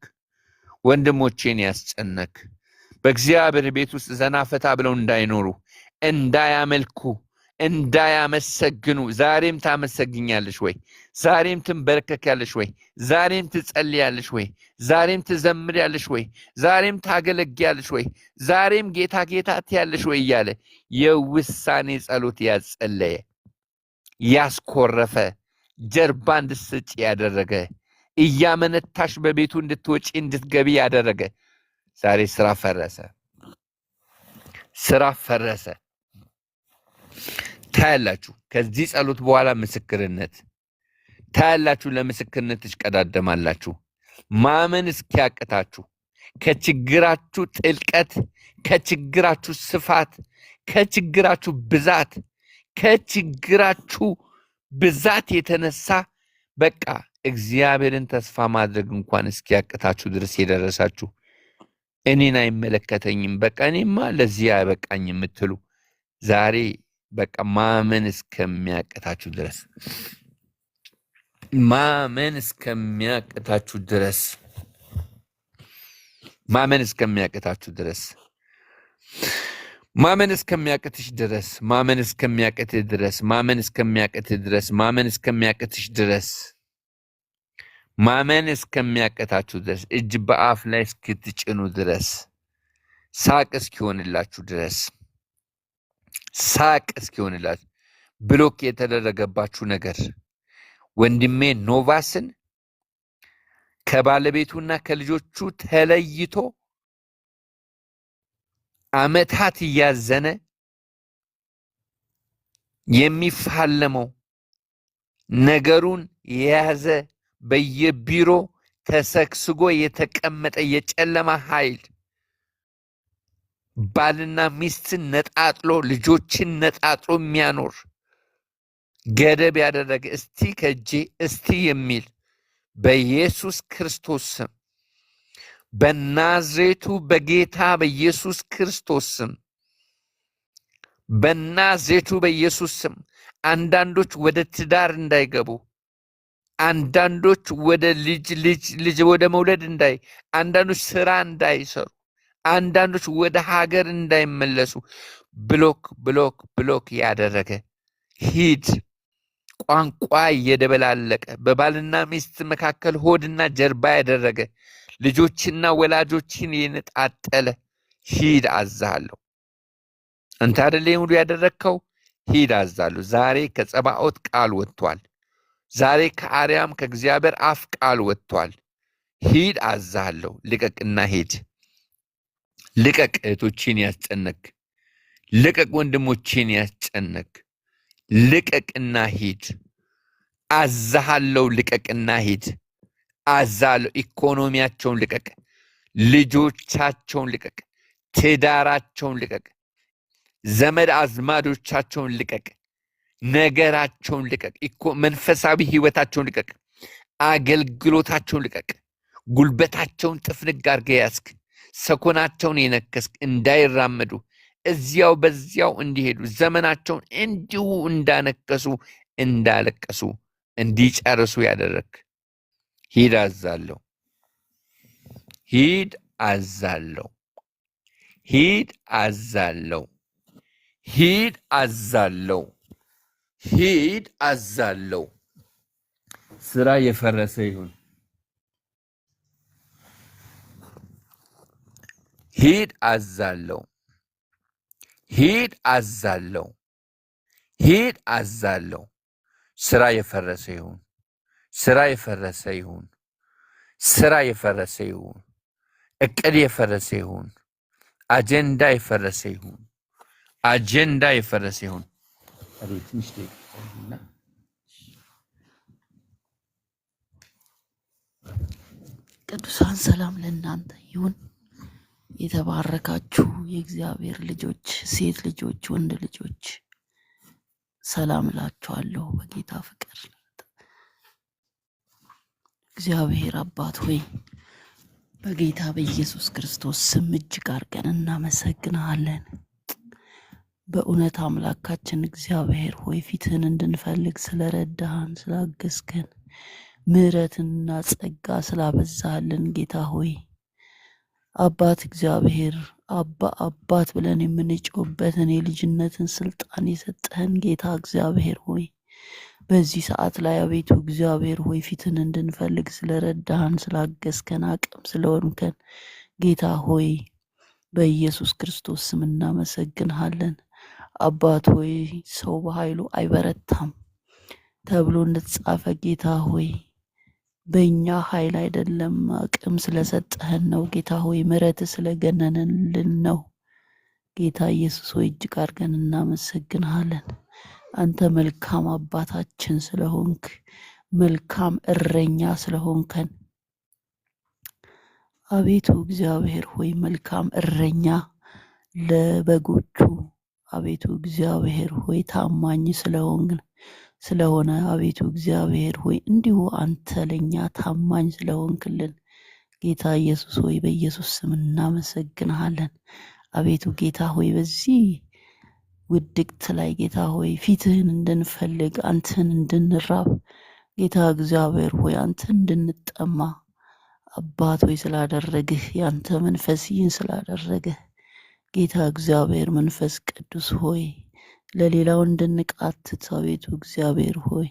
ወንድሞቼን ያስጨነቅ በእግዚአብሔር ቤት ውስጥ ዘና ፈታ ብለው እንዳይኖሩ፣ እንዳያመልኩ፣ እንዳያመሰግኑ። ዛሬም ታመሰግኛለሽ ወይ? ዛሬም ትንበረከካለሽ ወይ? ዛሬም ትጸልያለሽ ወይ? ዛሬም ትዘምሪያለሽ ወይ? ዛሬም ታገለግያለሽ ወይ? ዛሬም ጌታ ጌታ ትያለሽ ወይ? እያለ የውሳኔ ጸሎት ያጸለየ ያስኮረፈ ጀርባ እንድትሰጪ ያደረገ እያመነታሽ በቤቱ እንድትወጪ እንድትገቢ ያደረገ ዛሬ ስራ ፈረሰ። ስራ ፈረሰ። ታያላችሁ። ከዚህ ጸሎት በኋላ ምስክርነት ታያላችሁ። ለምስክርነት ትሽቀዳደማላችሁ። ማመን እስኪያቅታችሁ ከችግራችሁ ጥልቀት፣ ከችግራችሁ ስፋት፣ ከችግራችሁ ብዛት የተነሳ በቃ እግዚአብሔርን ተስፋ ማድረግ እንኳን እስኪያቅታችሁ ድረስ የደረሳችሁ እኔን አይመለከተኝም በቃ እኔማ ለዚህ አይበቃኝ የምትሉ ዛሬ በቃ ማመን እስከሚያቅታችሁ ድረስ ማመን እስከሚያቅታችሁ ድረስ ማመን እስከሚያቅታችሁ ድረስ ማመን እስከሚያቅትሽ ድረስ ማመን እስከሚያቅትህ ድረስ ማመን እስከሚያቅትህ ድረስ ማመን እስከሚያቅትሽ ድረስ ማመን እስከሚያቅታችሁ ድረስ እጅ በአፍ ላይ እስክትጭኑ ድረስ ሳቅ እስኪሆንላችሁ ድረስ ሳቅ እስኪሆንላችሁ ብሎክ የተደረገባችሁ ነገር ወንድሜ ኖቫስን ከባለቤቱና ከልጆቹ ተለይቶ ዓመታት እያዘነ የሚፋለመው ነገሩን የያዘ በየቢሮ ተሰግስጎ የተቀመጠ የጨለማ ኃይል ባልና ሚስትን ነጣጥሎ ልጆችን ነጣጥሎ የሚያኖር ገደብ ያደረገ እስቲ ከእጄ እስቲ የሚል በኢየሱስ ክርስቶስ ስም በናዝሬቱ በጌታ በኢየሱስ ክርስቶስ ስም በናዝሬቱ በኢየሱስ ስም አንዳንዶች ወደ ትዳር እንዳይገቡ፣ አንዳንዶች ወደ ልጅ ወደ መውለድ አንዳንዶች ስራ እንዳይሰሩ፣ አንዳንዶች ወደ ሀገር እንዳይመለሱ ብሎክ ያደረገ ሂድ ቋንቋ እየደበላለቀ በባልና ሚስት መካከል ሆድና ጀርባ ያደረገ ልጆችና ወላጆችን የነጣጠለ ሂድ አዛለሁ። አንተ አይደል ሁሉ ያደረግከው? ሂድ አዛለሁ። ዛሬ ከጸባኦት ቃል ወጥቷል። ዛሬ ከአርያም ከእግዚአብሔር አፍ ቃል ወጥቷል። ሂድ አዛለሁ። ልቀቅና ሂድ። ልቀቅ እህቶችን ያስጨነቅ፣ ልቀቅ ወንድሞችን ያስጨነቅ፣ ልቀቅና ሂድ አዛሃለሁ። ልቀቅና ሂድ አዛለሁ። ኢኮኖሚያቸውን ልቀቅ፣ ልጆቻቸውን ልቀቅ፣ ትዳራቸውን ልቀቅ፣ ዘመድ አዝማዶቻቸውን ልቀቅ፣ ነገራቸውን ልቀቅ፣ መንፈሳዊ ህይወታቸውን ልቀቅ፣ አገልግሎታቸውን ልቀቅ። ጉልበታቸውን ጥፍንግ አድርገህ ያዝክ፣ ሰኮናቸውን የነከስክ እንዳይራመዱ እዚያው በዚያው እንዲሄዱ ዘመናቸውን እንዲሁ እንዳነከሱ እንዳለቀሱ እንዲጨርሱ ያደረግ ሂድ አዛለሁ። ሂድ አዛለሁ። ሂድ አዛለሁ። ሂድ አዛለሁ። ሂድ አዛለሁ። ስራ የፈረሰ ይሁን። ሂድ አዛለሁ። ሂድ አዛለሁ። ሂድ አዛለሁ። ስራ የፈረሰ ይሁን። ስራ የፈረሰ ይሁን። ስራ የፈረሰ ይሁን። እቅድ የፈረሰ ይሁን። አጀንዳ የፈረሰ ይሁን። አጀንዳ የፈረሰ ይሁን። ቅዱሳን ሰላም ለእናንተ ይሁን። የተባረካችሁ የእግዚአብሔር ልጆች፣ ሴት ልጆች፣ ወንድ ልጆች ሰላም እላችኋለሁ በጌታ ፍቅር። እግዚአብሔር አባት ሆይ በጌታ በኢየሱስ ክርስቶስ ስም እጅግ አድርገን እናመሰግናለን። በእውነት አምላካችን እግዚአብሔር ሆይ ፊትህን እንድንፈልግ ስለረዳህን፣ ስላገዝከን፣ ምሕረትና ጸጋ ስላበዛልን ጌታ ሆይ አባት እግዚአብሔር አባት ብለን የምንጮህበትን የልጅነትን ስልጣን የሰጠህን ጌታ እግዚአብሔር ሆይ በዚህ ሰዓት ላይ አቤቱ እግዚአብሔር ሆይ ፊትን እንድንፈልግ ስለረዳህን፣ ስላገዝከን፣ አቅም ስለሆንከን ጌታ ሆይ በኢየሱስ ክርስቶስ ስም እናመሰግንሃለን። አባት ሆይ ሰው በኃይሉ አይበረታም ተብሎ እንደተጻፈ ጌታ ሆይ በእኛ ኃይል አይደለም፣ አቅም ስለሰጠህን ነው ጌታ ሆይ፣ ምሕረት ስለገነንልን ነው ጌታ ኢየሱስ ሆይ እጅግ አድርገን እናመሰግንሃለን። አንተ መልካም አባታችን ስለሆንክ፣ መልካም እረኛ ስለሆንከን አቤቱ እግዚአብሔር ሆይ መልካም እረኛ ለበጎቹ አቤቱ እግዚአብሔር ሆይ ታማኝ ስለሆነ አቤቱ እግዚአብሔር ሆይ እንዲሁ አንተ ለኛ ታማኝ ስለሆንክልን ጌታ ኢየሱስ ሆይ በኢየሱስ ስም እናመሰግንሃለን። አቤቱ ጌታ ሆይ በዚህ ውድቅት ላይ ጌታ ሆይ ፊትህን እንድንፈልግ፣ አንተን እንድንራብ ጌታ እግዚአብሔር ሆይ አንተን እንድንጠማ አባት ሆይ ስላደረግህ ያንተ መንፈስ ይህን ስላደረግህ ጌታ እግዚአብሔር መንፈስ ቅዱስ ሆይ ለሌላው እንድንቃትት አቤቱ እግዚአብሔር ሆይ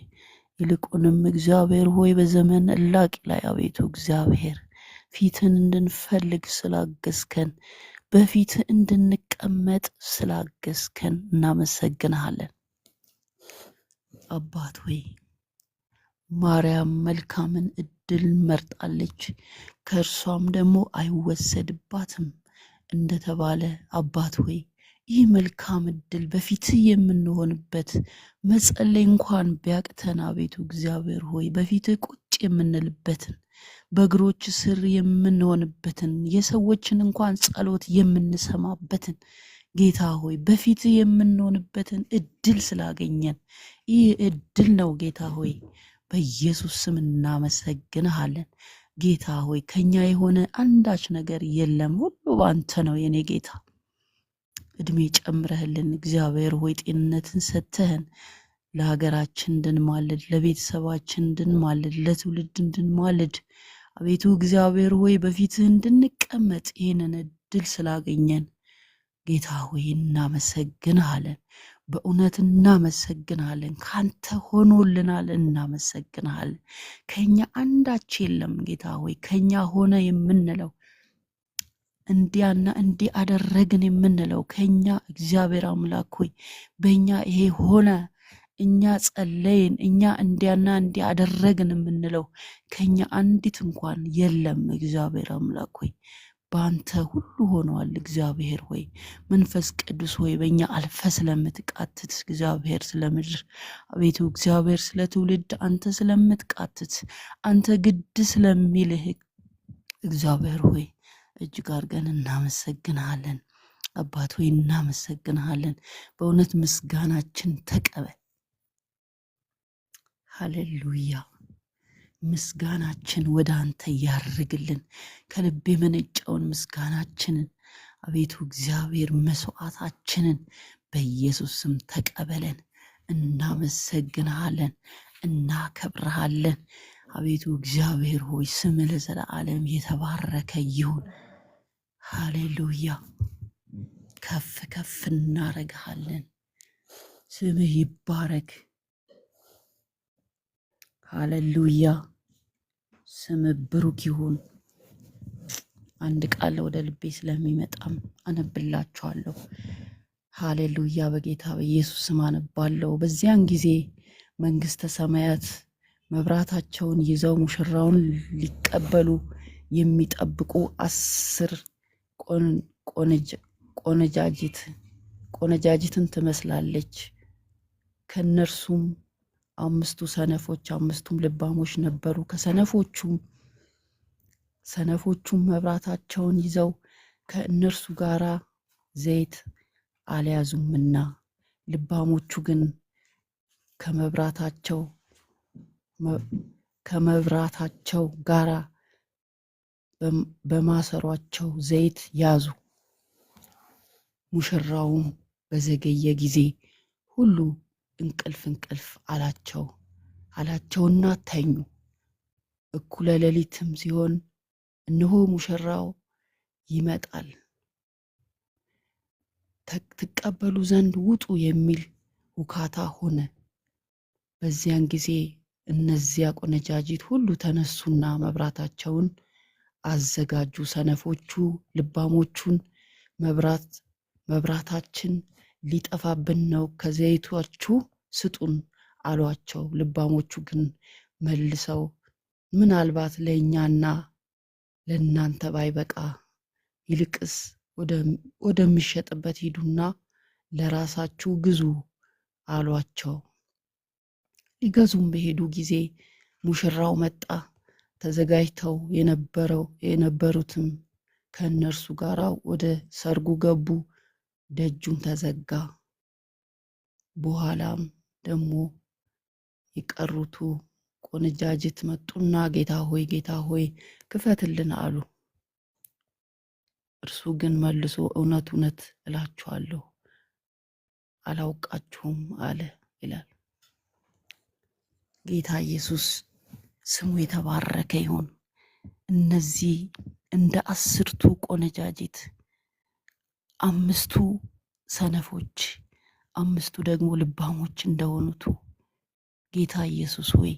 ይልቁንም እግዚአብሔር ሆይ በዘመን እላቂ ላይ አቤቱ እግዚአብሔር ፊትን እንድንፈልግ ስላገዝከን፣ በፊት እንድንቀመጥ ስላገዝከን እናመሰግንሃለን። አባት ሆይ ማርያም መልካምን እድል መርጣለች፣ ከእርሷም ደግሞ አይወሰድባትም እንደተባለ አባት ሆይ ይህ መልካም እድል በፊትህ የምንሆንበት መጸለይ እንኳን ቢያቅተን አቤቱ እግዚአብሔር ሆይ በፊትህ ቁጭ የምንልበትን በእግሮች ስር የምንሆንበትን የሰዎችን እንኳን ጸሎት የምንሰማበትን ጌታ ሆይ በፊትህ የምንሆንበትን እድል ስላገኘን ይህ እድል ነው ጌታ ሆይ በኢየሱስ ስም እናመሰግንሃለን። ጌታ ሆይ ከኛ የሆነ አንዳች ነገር የለም፣ ሁሉ ባንተ ነው የኔ ጌታ። እድሜ ጨምረህልን እግዚአብሔር ሆይ ጤንነትን ሰጥተህን ለሀገራችን እንድንማልድ፣ ለቤተሰባችን እንድንማልድ፣ ለትውልድ እንድንማልድ አቤቱ እግዚአብሔር ሆይ በፊትህ እንድንቀመጥ ይህንን እድል ስላገኘን ጌታ ሆይ እናመሰግንሃለን። በእውነት እናመሰግንሃለን። ካንተ ሆኖልናል፣ እናመሰግንሃለን። ከኛ አንዳች የለም ጌታ ሆይ ከኛ ሆነ የምንለው እንዲያና እንዲህ አደረግን የምንለው ከኛ እግዚአብሔር አምላክ ሆይ በእኛ ይሄ ሆነ፣ እኛ ጸለይን፣ እኛ እንዲያና እንዲህ አደረግን የምንለው ከኛ አንዲት እንኳን የለም። እግዚአብሔር አምላክ ሆይ በአንተ ሁሉ ሆነዋል። እግዚአብሔር ሆይ መንፈስ ቅዱስ ሆይ በእኛ አልፈ ስለምትቃትት እግዚአብሔር ስለ ምድር አቤቱ እግዚአብሔር ስለ ትውልድ አንተ ስለምትቃትት አንተ ግድ ስለሚልህ እግዚአብሔር ሆይ እጅግ አድርገን እናመሰግንሃለን። አባት ሆይ እናመሰግንሃለን። በእውነት ምስጋናችን ተቀበል። ሃሌሉያ። ምስጋናችን ወደ አንተ ያርግልን። ከልብ የመነጨውን ምስጋናችንን አቤቱ እግዚአብሔር መስዋዕታችንን በኢየሱስ ስም ተቀበለን። እናመሰግንሃለን፣ እናከብረሃለን። አቤቱ እግዚአብሔር ሆይ ስም ለዘላለም የተባረከ ይሁን። ሃሌሉያ። ከፍ ከፍ እናረግሃለን። ስምህ ይባረክ። ሃሌሉያ። ስምህ ብሩክ ይሁን። አንድ ቃል ወደ ልቤ ስለሚመጣም አነብላችኋለሁ። ሃሌሉያ። በጌታ በኢየሱስ ስም አነባለሁ። በዚያን ጊዜ መንግስተ ሰማያት መብራታቸውን ይዘው ሙሽራውን ሊቀበሉ የሚጠብቁ 10 ቆነጃጅትን ትመስላለች። ከነርሱም 5ቱ ሰነፎች 5ቱም ልባሞች ነበሩ። ሰነፎቹም መብራታቸውን ይዘው ከእነርሱ ጋር ዘይት አልያዙምና፣ ልባሞቹ ግን ከመብራታቸው ጋር በማሰሯቸው ዘይት ያዙ። ሙሽራውም በዘገየ ጊዜ ሁሉ እንቅልፍ አላቸውና ተኙ። እኩለ ሌሊትም ሲሆን እነሆ ሙሽራው ይመጣል፣ ትቀበሉ ዘንድ ውጡ የሚል ውካታ ሆነ። በዚያን ጊዜ እነዚያ ቆነጃጅት ሁሉ ተነሱና መብራታቸውን አዘጋጁ። ሰነፎቹ ልባሞቹን መብራታችን ሊጠፋብን ነው፣ ከዘይታችሁ ስጡን አሏቸው። ልባሞቹ ግን መልሰው ምናልባት ለእኛና ለእናንተ ባይበቃ ይልቅስ ወደሚሸጥበት ሂዱና ለራሳችሁ ግዙ አሏቸው። ሊገዙም በሄዱ ጊዜ ሙሽራው መጣ። ተዘጋጅተው የነበሩትም ከእነርሱ ጋር ወደ ሰርጉ ገቡ። ደጁም ተዘጋ። በኋላም ደግሞ የቀሩቱ ቆነጃጅት መጡና ጌታ ሆይ ክፈትልን አሉ። እርሱ ግን መልሶ እውነት እውነት እላችኋለሁ አላውቃችሁም አለ ይላል። ጌታ ኢየሱስ ስሙ የተባረከ ይሁን። እነዚህ እንደ 10ቱ ቆነጃጅት 5ቱ ሰነፎች 5ቱ ደግሞ ልባሞች እንደሆኑቱ ጌታ ኢየሱስ ሆይ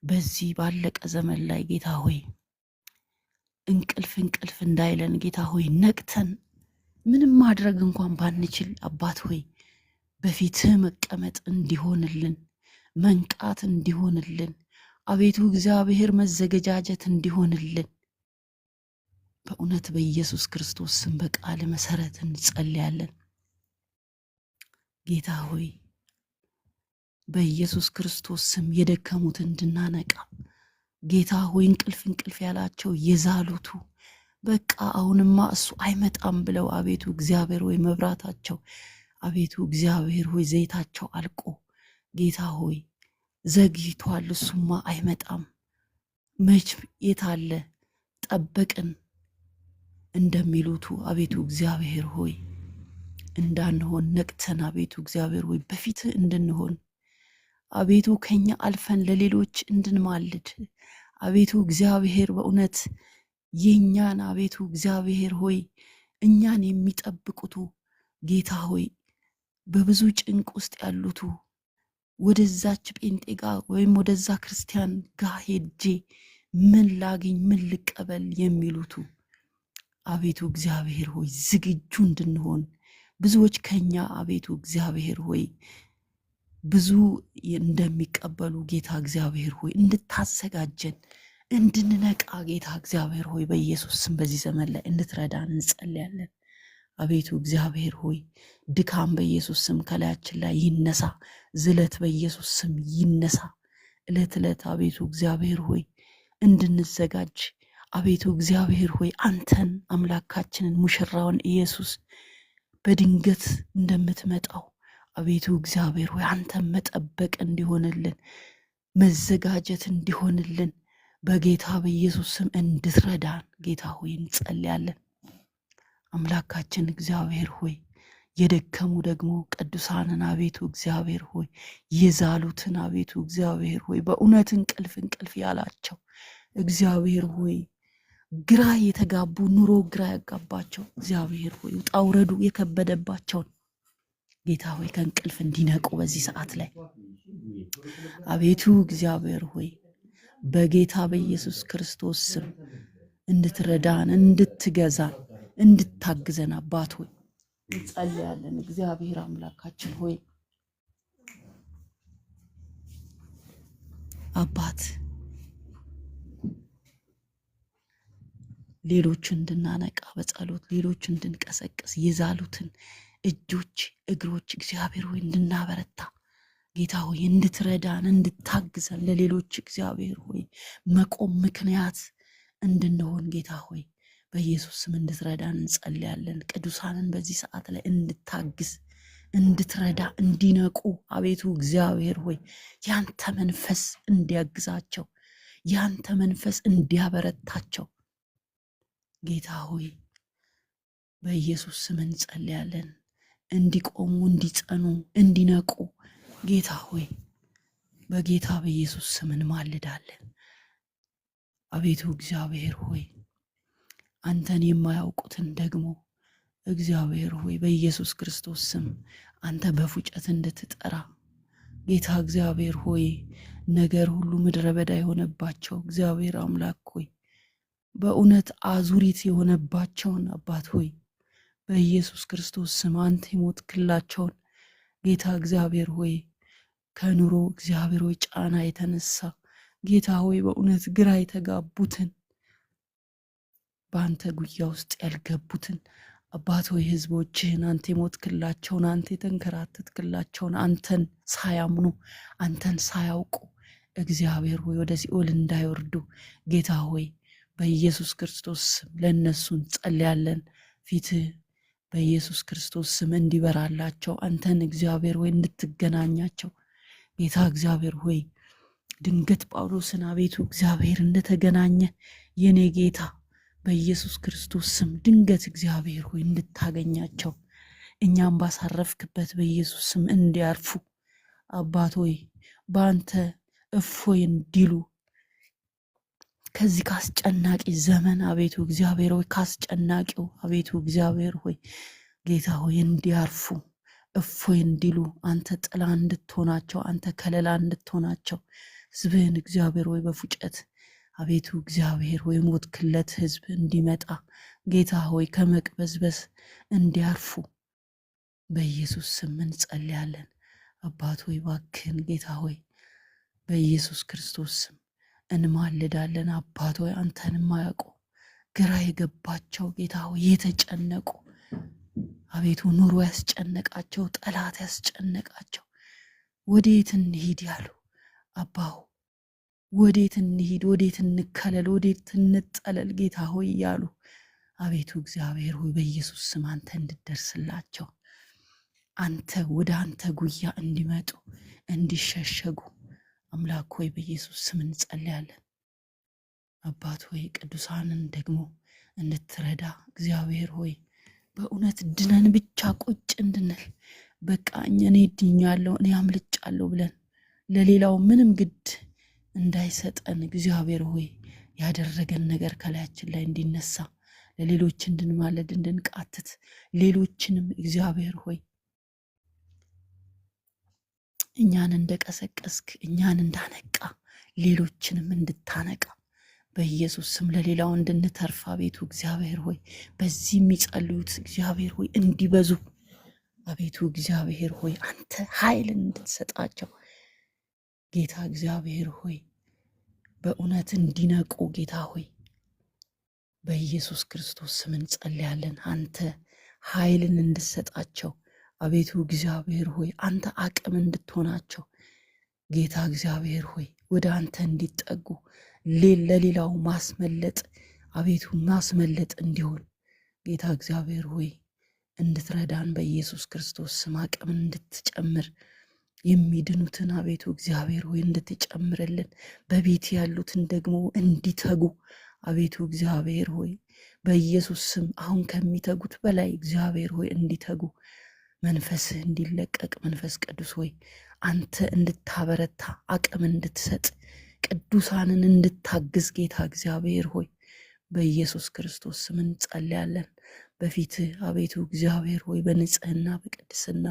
በዚህ ባለቀ ዘመን ላይ ጌታ ሆይ እንቅልፍ እንዳይለን ጌታ ሆይ ነቅተን ምንም ማድረግ እንኳን ባንችል አባት ሆይ በፊትህ መቀመጥ እንዲሆንልን፣ መንቃት እንዲሆንልን፣ አቤቱ እግዚአብሔር መዘገጃጀት እንዲሆንልን በእውነት በኢየሱስ ክርስቶስ ስም በቃል መሰረት እንጸልያለን። ጌታ ሆይ በኢየሱስ ክርስቶስ ስም የደከሙትን እንድናነቃ ጌታ ሆይ እንቅልፍ ያላቸው የዛሉቱ በቃ አሁንማ እሱ አይመጣም ብለው አቤቱ እግዚአብሔር ሆይ መብራታቸው አቤቱ እግዚአብሔር ሆይ ዘይታቸው አልቆ ጌታ ሆይ ዘግይቷል፣ እሱማ አይመጣም መች የታለ ጠበቅን እንደሚሉቱ አቤቱ እግዚአብሔር ሆይ እንዳንሆን ነቅተን አቤቱ እግዚአብሔር ሆይ በፊትህ እንድንሆን አቤቱ ከኛ አልፈን ለሌሎች እንድንማልድ አቤቱ እግዚአብሔር በእውነት የኛን አቤቱ እግዚአብሔር ሆይ እኛን የሚጠብቁቱ ጌታ ሆይ በብዙ ጭንቅ ውስጥ ያሉቱ ወደዛች ጴንጤ ጋር ወይም ወደዛ ክርስቲያን ጋር ሄጄ ምን ላግኝ ምን ልቀበል የሚሉቱ አቤቱ እግዚአብሔር ሆይ ዝግጁ እንድንሆን ብዙዎች ከኛ አቤቱ እግዚአብሔር ሆይ ብዙ እንደሚቀበሉ ጌታ እግዚአብሔር ሆይ እንድታዘጋጀን እንድንነቃ ጌታ እግዚአብሔር ሆይ በኢየሱስ ስም በዚህ ዘመን ላይ እንድትረዳን እንጸልያለን። አቤቱ እግዚአብሔር ሆይ ድካም በኢየሱስ ስም ከላያችን ላይ ይነሳ፣ ዝለት በኢየሱስ ስም ይነሳ። ዕለት ዕለት አቤቱ እግዚአብሔር ሆይ እንድንዘጋጅ አቤቱ እግዚአብሔር ሆይ አንተን አምላካችንን ሙሽራውን ኢየሱስ በድንገት እንደምትመጣው አቤቱ እግዚአብሔር ሆይ አንተን መጠበቅ እንዲሆንልን መዘጋጀት እንዲሆንልን በጌታ በኢየሱስ ስም እንድትረዳን ጌታ ሆይ እንጸልያለን። አምላካችን እግዚአብሔር ሆይ የደከሙ ደግሞ ቅዱሳንን አቤቱ እግዚአብሔር ሆይ የዛሉትን አቤቱ እግዚአብሔር ሆይ በእውነት እንቅልፍ ያላቸው እግዚአብሔር ሆይ ግራ የተጋቡ ኑሮ ግራ ያጋባቸው እግዚአብሔር ሆይ ውጣ ውረዱ የከበደባቸውን ጌታ ሆይ ከእንቅልፍ እንዲነቁ በዚህ ሰዓት ላይ አቤቱ እግዚአብሔር ሆይ በጌታ በኢየሱስ ክርስቶስ ስም እንድትረዳን እንድትገዛን እንድታግዘን አባት ሆይ እንጸልያለን። እግዚአብሔር አምላካችን ሆይ አባት ሌሎች እንድናነቃ በጸሎት ሌሎች እንድንቀሰቅስ የዛሉትን እጆች እግሮች እግዚአብሔር ሆይ እንድናበረታ ጌታ ሆይ እንድትረዳን እንድታግዘን ለሌሎች እግዚአብሔር ሆይ መቆም ምክንያት እንድንሆን ጌታ ሆይ በኢየሱስ ስም እንድትረዳን እንጸልያለን። ቅዱሳንን በዚህ ሰዓት ላይ እንድታግዝ እንድትረዳ እንዲነቁ አቤቱ እግዚአብሔር ሆይ ያንተ መንፈስ እንዲያግዛቸው ያንተ መንፈስ እንዲያበረታቸው ጌታ ሆይ በኢየሱስ ስም እንጸልያለን። እንዲቆሙ እንዲጸኑ እንዲነቁ ጌታ ሆይ በጌታ በኢየሱስ ስም እንማልዳለን። አቤቱ እግዚአብሔር ሆይ አንተን የማያውቁትን ደግሞ እግዚአብሔር ሆይ በኢየሱስ ክርስቶስ ስም አንተ በፉጨት እንድትጠራ ጌታ እግዚአብሔር ሆይ ነገር ሁሉ ምድረ በዳ የሆነባቸው እግዚአብሔር አምላክ ሆይ በእውነት አዙሪት የሆነባቸውን አባት ሆይ በኢየሱስ ክርስቶስ ስም አንተ የሞትክላቸውን ጌታ እግዚአብሔር ሆይ ከኑሮ እግዚአብሔር ሆይ ጫና የተነሳ ጌታ ሆይ በእውነት ግራ የተጋቡትን በአንተ ጉያ ውስጥ ያልገቡትን አባት ሆይ ህዝቦችህን አንተ የሞትክላቸውን አንተ የተንከራተትክላቸውን አንተን ሳያምኑ አንተን ሳያውቁ እግዚአብሔር ሆይ ወደ ሲኦል እንዳይወርዱ ጌታ ሆይ በኢየሱስ ክርስቶስ ስም ለእነሱ እንጸልያለን። ፊትህ በኢየሱስ ክርስቶስ ስም እንዲበራላቸው አንተን እግዚአብሔር ሆይ እንድትገናኛቸው ጌታ እግዚአብሔር ሆይ ድንገት ጳውሎስን አቤቱ እግዚአብሔር እንደተገናኘ የኔ ጌታ በኢየሱስ ክርስቶስ ስም ድንገት እግዚአብሔር ሆይ እንድታገኛቸው እኛም ባሳረፍክበት በኢየሱስ ስም እንዲያርፉ አባት ሆይ በአንተ እፎይ እንዲሉ ከዚህ ካስጨናቂ ዘመን አቤቱ እግዚአብሔር ሆይ ካስጨናቂው አቤቱ እግዚአብሔር ሆይ ጌታ ሆይ እንዲያርፉ እፎይ እንዲሉ አንተ ጥላ እንድትሆናቸው አንተ ከለላ እንድትሆናቸው ህዝብህን እግዚአብሔር ሆይ በፉጨት አቤቱ እግዚአብሔር ሆይ ሞትክለት ህዝብ እንዲመጣ ጌታ ሆይ ከመቅበዝበዝ እንዲያርፉ በኢየሱስ ስም እንጸልያለን። አባት ሆይ እባክህን ጌታ ሆይ በኢየሱስ ክርስቶስ ስም እንማልዳለን። አባት ሆይ አንተን የማያውቁ ግራ የገባቸው ጌታ ሆይ የተጨነቁ አቤቱ ኑሮ ያስጨነቃቸው፣ ጠላት ያስጨነቃቸው፣ ወዴት እንሂድ ያሉ አባው ወዴት እንሂድ፣ ወዴት እንከለል፣ ወዴት እንጠለል ጌታ ሆይ ያሉ አቤቱ እግዚአብሔር ሆይ በኢየሱስ ስም አንተ እንድደርስላቸው፣ አንተ ወደ አንተ ጉያ እንዲመጡ እንዲሸሸጉ አምላክ ሆይ በኢየሱስ ስም እንጸልያለን። አባት ሆይ ቅዱሳንን ደግሞ እንድትረዳ እግዚአብሔር ሆይ በእውነት ድነን ብቻ ቁጭ እንድንል በቃ እኔ ድኛለሁ እኔ አምልጫለሁ ብለን ለሌላው ምንም ግድ እንዳይሰጠን እግዚአብሔር ሆይ ያደረገን ነገር ከላያችን ላይ እንዲነሳ ለሌሎች እንድንማለድ እንድንቃትት ሌሎችንም እግዚአብሔር ሆይ እኛን እንደቀሰቀስክ እኛን እንዳነቃ ሌሎችንም እንድታነቃ በኢየሱስ ስም ለሌላው እንድንተርፍ አቤቱ እግዚአብሔር ሆይ በዚህ የሚጸልዩት እግዚአብሔር ሆይ እንዲበዙ አቤቱ እግዚአብሔር ሆይ አንተ ኃይልን እንድትሰጣቸው ጌታ እግዚአብሔር ሆይ በእውነት እንዲነቁ ጌታ ሆይ በኢየሱስ ክርስቶስ ስም እንጸልያለን። አንተ ኃይልን እንድትሰጣቸው አቤቱ እግዚአብሔር ሆይ አንተ አቅም እንድትሆናቸው ጌታ እግዚአብሔር ሆይ ወደ አንተ እንዲጠጉ ለሌላው ማስመለጥ አቤቱ ማስመለጥ እንዲሆን ጌታ እግዚአብሔር ሆይ እንድትረዳን በኢየሱስ ክርስቶስ ስም አቅምን እንድትጨምር የሚድኑትን አቤቱ እግዚአብሔር ሆይ እንድትጨምርልን በቤት ያሉትን ደግሞ እንዲተጉ አቤቱ እግዚአብሔር ሆይ በኢየሱስ ስም አሁን ከሚተጉት በላይ እግዚአብሔር ሆይ እንዲተጉ መንፈስህ እንዲለቀቅ መንፈስ ቅዱስ ሆይ አንተ እንድታበረታ አቅም እንድትሰጥ ቅዱሳንን እንድታግዝ ጌታ እግዚአብሔር ሆይ በኢየሱስ ክርስቶስ ስም እንጸልያለን። በፊትህ አቤቱ እግዚአብሔር ሆይ በንጽህና በቅድስና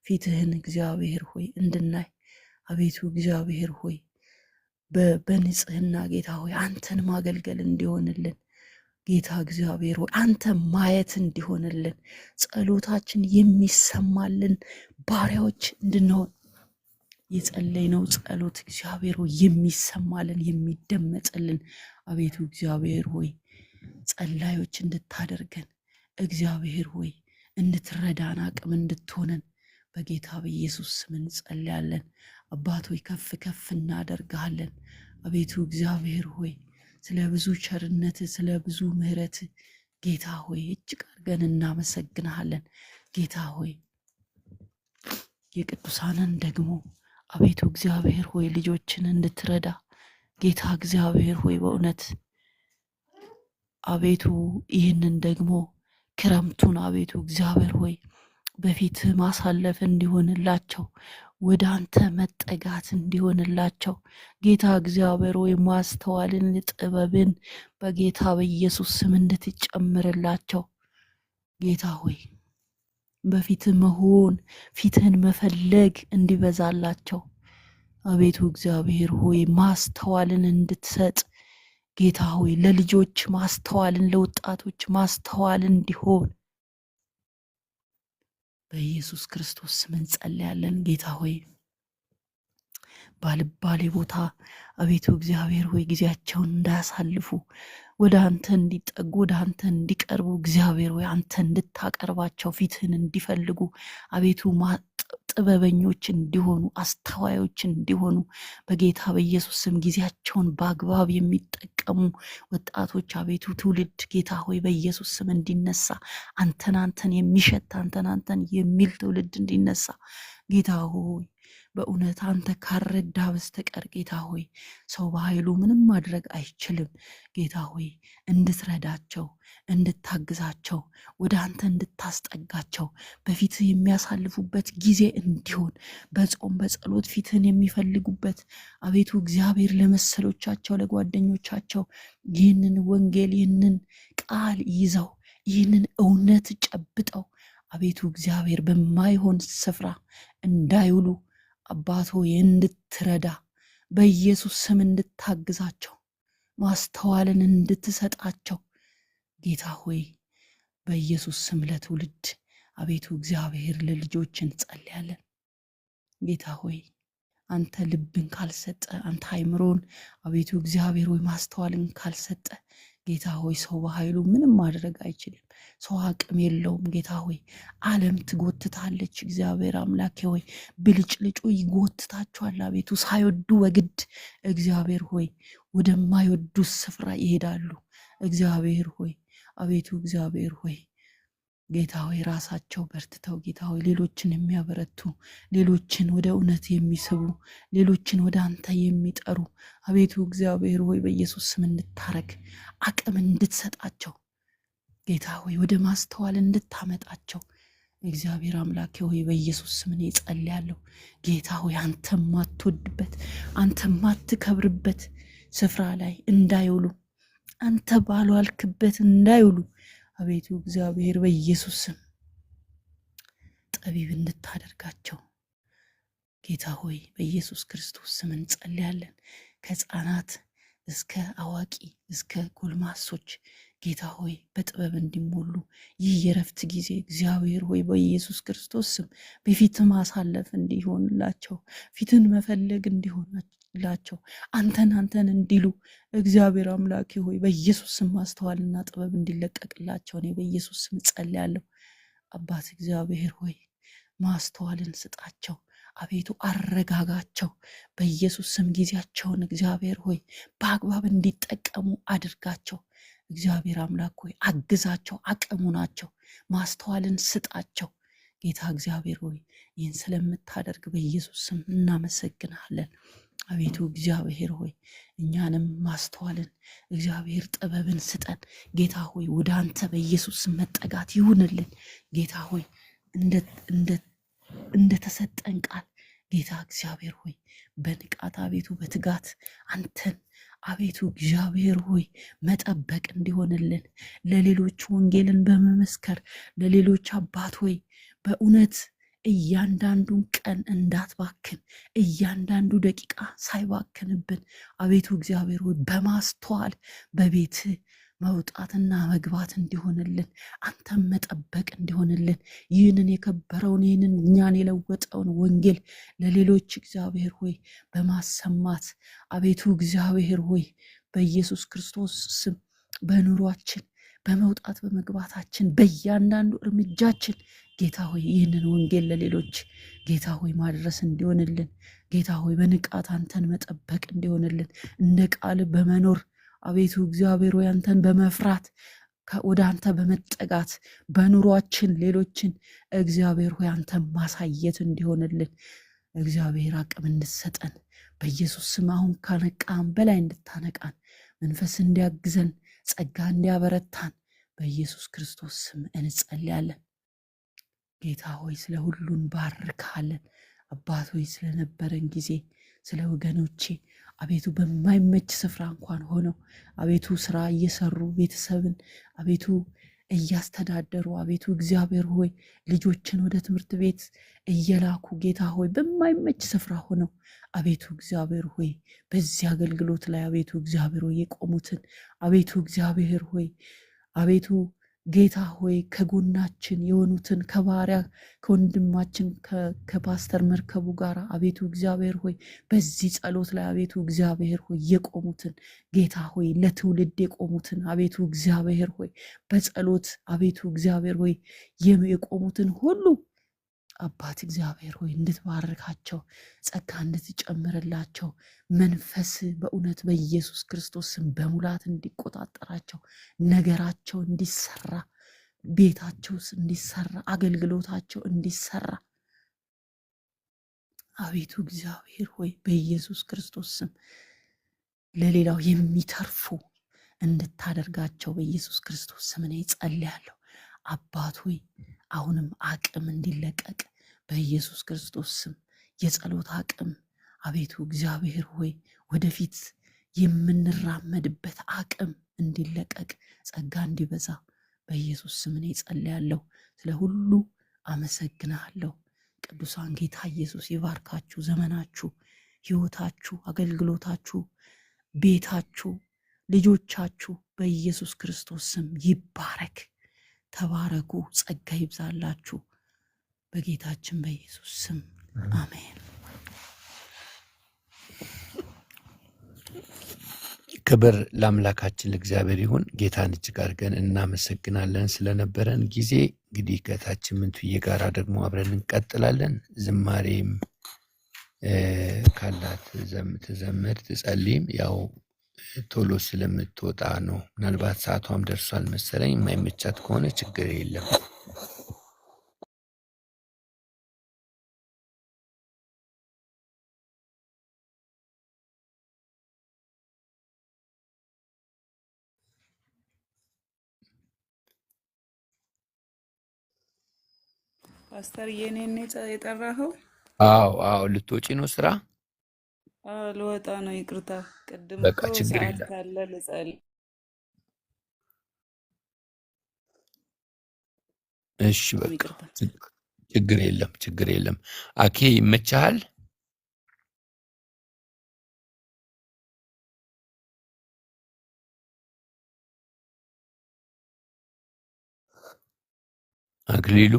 ፊትህን እግዚአብሔር ሆይ እንድናይ አቤቱ እግዚአብሔር ሆይ በንጽህና ጌታ ሆይ አንተን ማገልገል እንዲሆንልን ጌታ እግዚአብሔር ሆይ አንተ ማየት እንዲሆንልን ጸሎታችን የሚሰማልን ባሪያዎች እንድንሆን የጸለይነው ጸሎት እግዚአብሔር ሆይ የሚሰማልን የሚደመጥልን አቤቱ እግዚአብሔር ሆይ ጸላዮች እንድታደርገን እግዚአብሔር ሆይ እንድትረዳን አቅም እንድትሆነን በጌታ በኢየሱስ ስም እንጸልያለን። አባት ሆይ ከፍ ከፍ እናደርግሃለን። አቤቱ እግዚአብሔር ሆይ ስለ ብዙ ቸርነት ስለ ብዙ ምሕረት ጌታ ሆይ እጅግ አድርገን እናመሰግንሃለን። ጌታ ሆይ የቅዱሳንን ደግሞ አቤቱ እግዚአብሔር ሆይ ልጆችን እንድትረዳ ጌታ እግዚአብሔር ሆይ በእውነት አቤቱ ይህንን ደግሞ ክረምቱን አቤቱ እግዚአብሔር ሆይ በፊት ማሳለፍ እንዲሆንላቸው ወደ አንተ መጠጋት እንዲሆንላቸው ጌታ እግዚአብሔር ሆይ ማስተዋልን ጥበብን በጌታ በኢየሱስ ስም እንድትጨምርላቸው ጌታ ሆይ በፊት መሆን ፊትህን መፈለግ እንዲበዛላቸው አቤቱ እግዚአብሔር ሆይ ማስተዋልን እንድትሰጥ ጌታ ሆይ ለልጆች ማስተዋልን ለወጣቶች ማስተዋልን እንዲሆን በኢየሱስ ክርስቶስ ስም እንጸልያለን። ጌታ ሆይ ባልባሌ ቦታ አቤቱ እግዚአብሔር ሆይ ጊዜያቸውን እንዳያሳልፉ ወደ አንተ እንዲጠጉ ወደ አንተ እንዲቀርቡ እግዚአብሔር ሆይ አንተ እንድታቀርባቸው ፊትህን እንዲፈልጉ አቤቱ ጥበበኞች እንዲሆኑ አስተዋዮች እንዲሆኑ በጌታ በኢየሱስ ስም ጊዜያቸውን በአግባብ የሚጠቀሙ ወጣቶች አቤቱ ትውልድ ጌታ ሆይ በኢየሱስ ስም እንዲነሳ አንተን የሚሸት አንተን የሚል ትውልድ እንዲነሳ ጌታ ሆይ በእውነት አንተ ካረዳ በስተቀር ጌታ ሆይ ሰው በኃይሉ ምንም ማድረግ አይችልም። ጌታ ሆይ እንድትረዳቸው እንድታግዛቸው ወደ አንተ እንድታስጠጋቸው በፊትህ የሚያሳልፉበት ጊዜ እንዲሆን በጾም በጸሎት ፊትህን የሚፈልጉበት አቤቱ እግዚአብሔር ለመሰሎቻቸው ለጓደኞቻቸው ይህንን ወንጌል ይህንን ቃል ይዘው ይህንን እውነት ጨብጠው አቤቱ እግዚአብሔር በማይሆን ስፍራ እንዳይውሉ አባት ሆይ እንድትረዳ በኢየሱስ ስም እንድታግዛቸው ማስተዋልን እንድትሰጣቸው ጌታ ሆይ በኢየሱስ ስም ለትውልድ አቤቱ እግዚአብሔር ለልጆች እንጸልያለን። ጌታ ሆይ አንተ ልብን ካልሰጠ አንተ አይምሮን አቤቱ እግዚአብሔር ሆይ ማስተዋልን ካልሰጠ ጌታ ሆይ ሰው በኃይሉ ምንም ማድረግ አይችልም። ሰው አቅም የለውም። ጌታ ሆይ ዓለም ትጎትታለች። እግዚአብሔር አምላኬ ሆይ ብልጭልጩ ይጎትታቸዋል። አቤቱ ሳይወዱ በግድ እግዚአብሔር ሆይ ወደማይወዱት ስፍራ ይሄዳሉ። እግዚአብሔር ሆይ አቤቱ እግዚአብሔር ሆይ ጌታ ሆይ ራሳቸው በርትተው ጌታ ሆይ ሌሎችን የሚያበረቱ ሌሎችን ወደ እውነት የሚስቡ ሌሎችን ወደ አንተ የሚጠሩ አቤቱ እግዚአብሔር ሆይ በኢየሱስ ስም እንድታረግ አቅም እንድትሰጣቸው ጌታ ሆይ ወደ ማስተዋል እንድታመጣቸው እግዚአብሔር አምላኬ ሆይ በኢየሱስ ስም እኔ ጸልያለሁ። ጌታ ሆይ አንተ ማትወድበት አንተ ማትከብርበት ስፍራ ላይ እንዳይውሉ አንተ ባልዋልክበት እንዳይውሉ አቤቱ እግዚአብሔር በኢየሱስ ስም ጠቢብ እንድታደርጋቸው ጌታ ሆይ በኢየሱስ ክርስቶስ ስም እንጸልያለን። ከሕፃናት እስከ አዋቂ እስከ ጎልማሶች ጌታ ሆይ በጥበብ እንዲሞሉ ይህ የረፍት ጊዜ እግዚአብሔር ሆይ በኢየሱስ ክርስቶስ ስም በፊት ማሳለፍ እንዲሆንላቸው ፊትን መፈለግ እንዲሆንላቸው አንተን እንዲሉ እግዚአብሔር አምላኬ ሆይ በኢየሱስ ስም ማስተዋልና ጥበብ እንዲለቀቅላቸው እኔ በኢየሱስ ስም ጸልያለሁ። አባት እግዚአብሔር ሆይ ማስተዋልን ስጣቸው። አቤቱ አረጋጋቸው። በኢየሱስ ስም ጊዜያቸውን እግዚአብሔር ሆይ በአግባብ እንዲጠቀሙ አድርጋቸው። እግዚአብሔር አምላክ ሆይ አግዛቸው፣ አቅሙ ናቸው። ማስተዋልን ስጣቸው። ጌታ እግዚአብሔር ሆይ ይህን ስለምታደርግ በኢየሱስ ስም እናመሰግናለን። አቤቱ እግዚአብሔር ሆይ እኛንም ማስተዋልን እግዚአብሔር ጥበብን ስጠን። ጌታ ሆይ ወደ አንተ በኢየሱስ ስም መጠጋት ይሁንልን። ጌታ ሆይ እንደተሰጠን ቃል ጌታ እግዚአብሔር ሆይ በንቃት አቤቱ በትጋት አንተን አቤቱ እግዚአብሔር ሆይ መጠበቅ እንዲሆንልን ለሌሎች ወንጌልን በመመስከር ለሌሎች አባት ሆይ በእውነት እያንዳንዱን ቀን እንዳትባክን እያንዳንዱ ደቂቃ ሳይባክንብን አቤቱ እግዚአብሔር ሆይ በማስተዋል በቤት መውጣትና መግባት እንዲሆንልን አንተም መጠበቅ እንዲሆንልን ይህንን የከበረውን ይህንን እኛን የለወጠውን ወንጌል ለሌሎች እግዚአብሔር ሆይ በማሰማት አቤቱ እግዚአብሔር ሆይ በኢየሱስ ክርስቶስ ስም በኑሯችን በመውጣት በመግባታችን በእያንዳንዱ እርምጃችን ጌታ ሆይ ይህንን ወንጌል ለሌሎች ጌታ ሆይ ማድረስ እንዲሆንልን ጌታ ሆይ በንቃት አንተን መጠበቅ እንዲሆንልን እንደ ቃል በመኖር አቤቱ እግዚአብሔር ሆይ አንተን በመፍራት ወደ አንተ በመጠጋት በኑሯችን ሌሎችን እግዚአብሔር ሆይ አንተን ማሳየት እንዲሆንልን እግዚአብሔር አቅም እንድትሰጠን በኢየሱስ ስም አሁን ካነቃን በላይ እንድታነቃን መንፈስ እንዲያግዘን ጸጋ እንዲያበረታን በኢየሱስ ክርስቶስ ስም እንጸልያለን። ጌታ ሆይ ስለ ሁሉን ባርካለን። አባት ሆይ ስለነበረን ጊዜ ስለ ወገኖቼ አቤቱ በማይመች ስፍራ እንኳን ሆነው አቤቱ ስራ እየሰሩ ቤተሰብን አቤቱ እያስተዳደሩ አቤቱ እግዚአብሔር ሆይ ልጆችን ወደ ትምህርት ቤት እየላኩ ጌታ ሆይ በማይመች ስፍራ ሆነው አቤቱ እግዚአብሔር ሆይ በዚህ አገልግሎት ላይ አቤቱ እግዚአብሔር ሆይ የቆሙትን አቤቱ እግዚአብሔር ሆይ አቤቱ ጌታ ሆይ ከጎናችን የሆኑትን ከባሪያ ከወንድማችን ከፓስተር መርከቡ ጋር አቤቱ እግዚአብሔር ሆይ በዚህ ጸሎት ላይ አቤቱ እግዚአብሔር ሆይ የቆሙትን ጌታ ሆይ ለትውልድ የቆሙትን አቤቱ እግዚአብሔር ሆይ በጸሎት አቤቱ እግዚአብሔር ሆይ የቆሙትን ሁሉ አባት እግዚአብሔር ሆይ እንድትባርካቸው ጸጋ እንድትጨምርላቸው መንፈስ በእውነት በኢየሱስ ክርስቶስ ስም በሙላት እንዲቆጣጠራቸው ነገራቸው እንዲሰራ ቤታቸው እንዲሰራ አገልግሎታቸው እንዲሰራ አቤቱ እግዚአብሔር ሆይ በኢየሱስ ክርስቶስ ስም ለሌላው የሚተርፉ እንድታደርጋቸው በኢየሱስ ክርስቶስ ስም እኔ ጸልያለሁ። አባት ሆይ አሁንም አቅም እንዲለቀቅ በኢየሱስ ክርስቶስ ስም የጸሎት አቅም አቤቱ እግዚአብሔር ሆይ ወደፊት የምንራመድበት አቅም እንዲለቀቅ ጸጋ እንዲበዛ በኢየሱስ ስም እኔ ጸልያለሁ። ስለ ሁሉ አመሰግናለሁ። ቅዱሳን ጌታ ኢየሱስ ይባርካችሁ። ዘመናችሁ፣ ህይወታችሁ፣ አገልግሎታችሁ፣ ቤታችሁ፣ ልጆቻችሁ በኢየሱስ ክርስቶስ ስም ይባረክ። ተባረኩ። ጸጋ ይብዛላችሁ በጌታችን በኢየሱስ ስም አሜን። ክብር ለአምላካችን ለእግዚአብሔር ይሁን። ጌታን እጅግ አድርገን እናመሰግናለን ስለነበረን ጊዜ። እንግዲህ ከታችን ምንትዬ ጋር ደግሞ አብረን እንቀጥላለን። ዝማሬም ካላት ትዘምር ትጸልይም። ያው ቶሎ ስለምትወጣ ነው። ምናልባት ሰዓቷም ደርሷል መሰለኝ። የማይመቻት ከሆነ ችግር የለም። ፓስተር የኔን የጠራኸው? አዎ ልትወጪ ነው ስራ? ልወጣ ነው። ይቅርታ፣ ቅድም በቃ እኮ ችግር ሰዓት የለም። ካለ ልጸልይ። እሺ በቃ ይቅርታ። ችግር የለም። አኬ ይመችሃል? አክሊሉ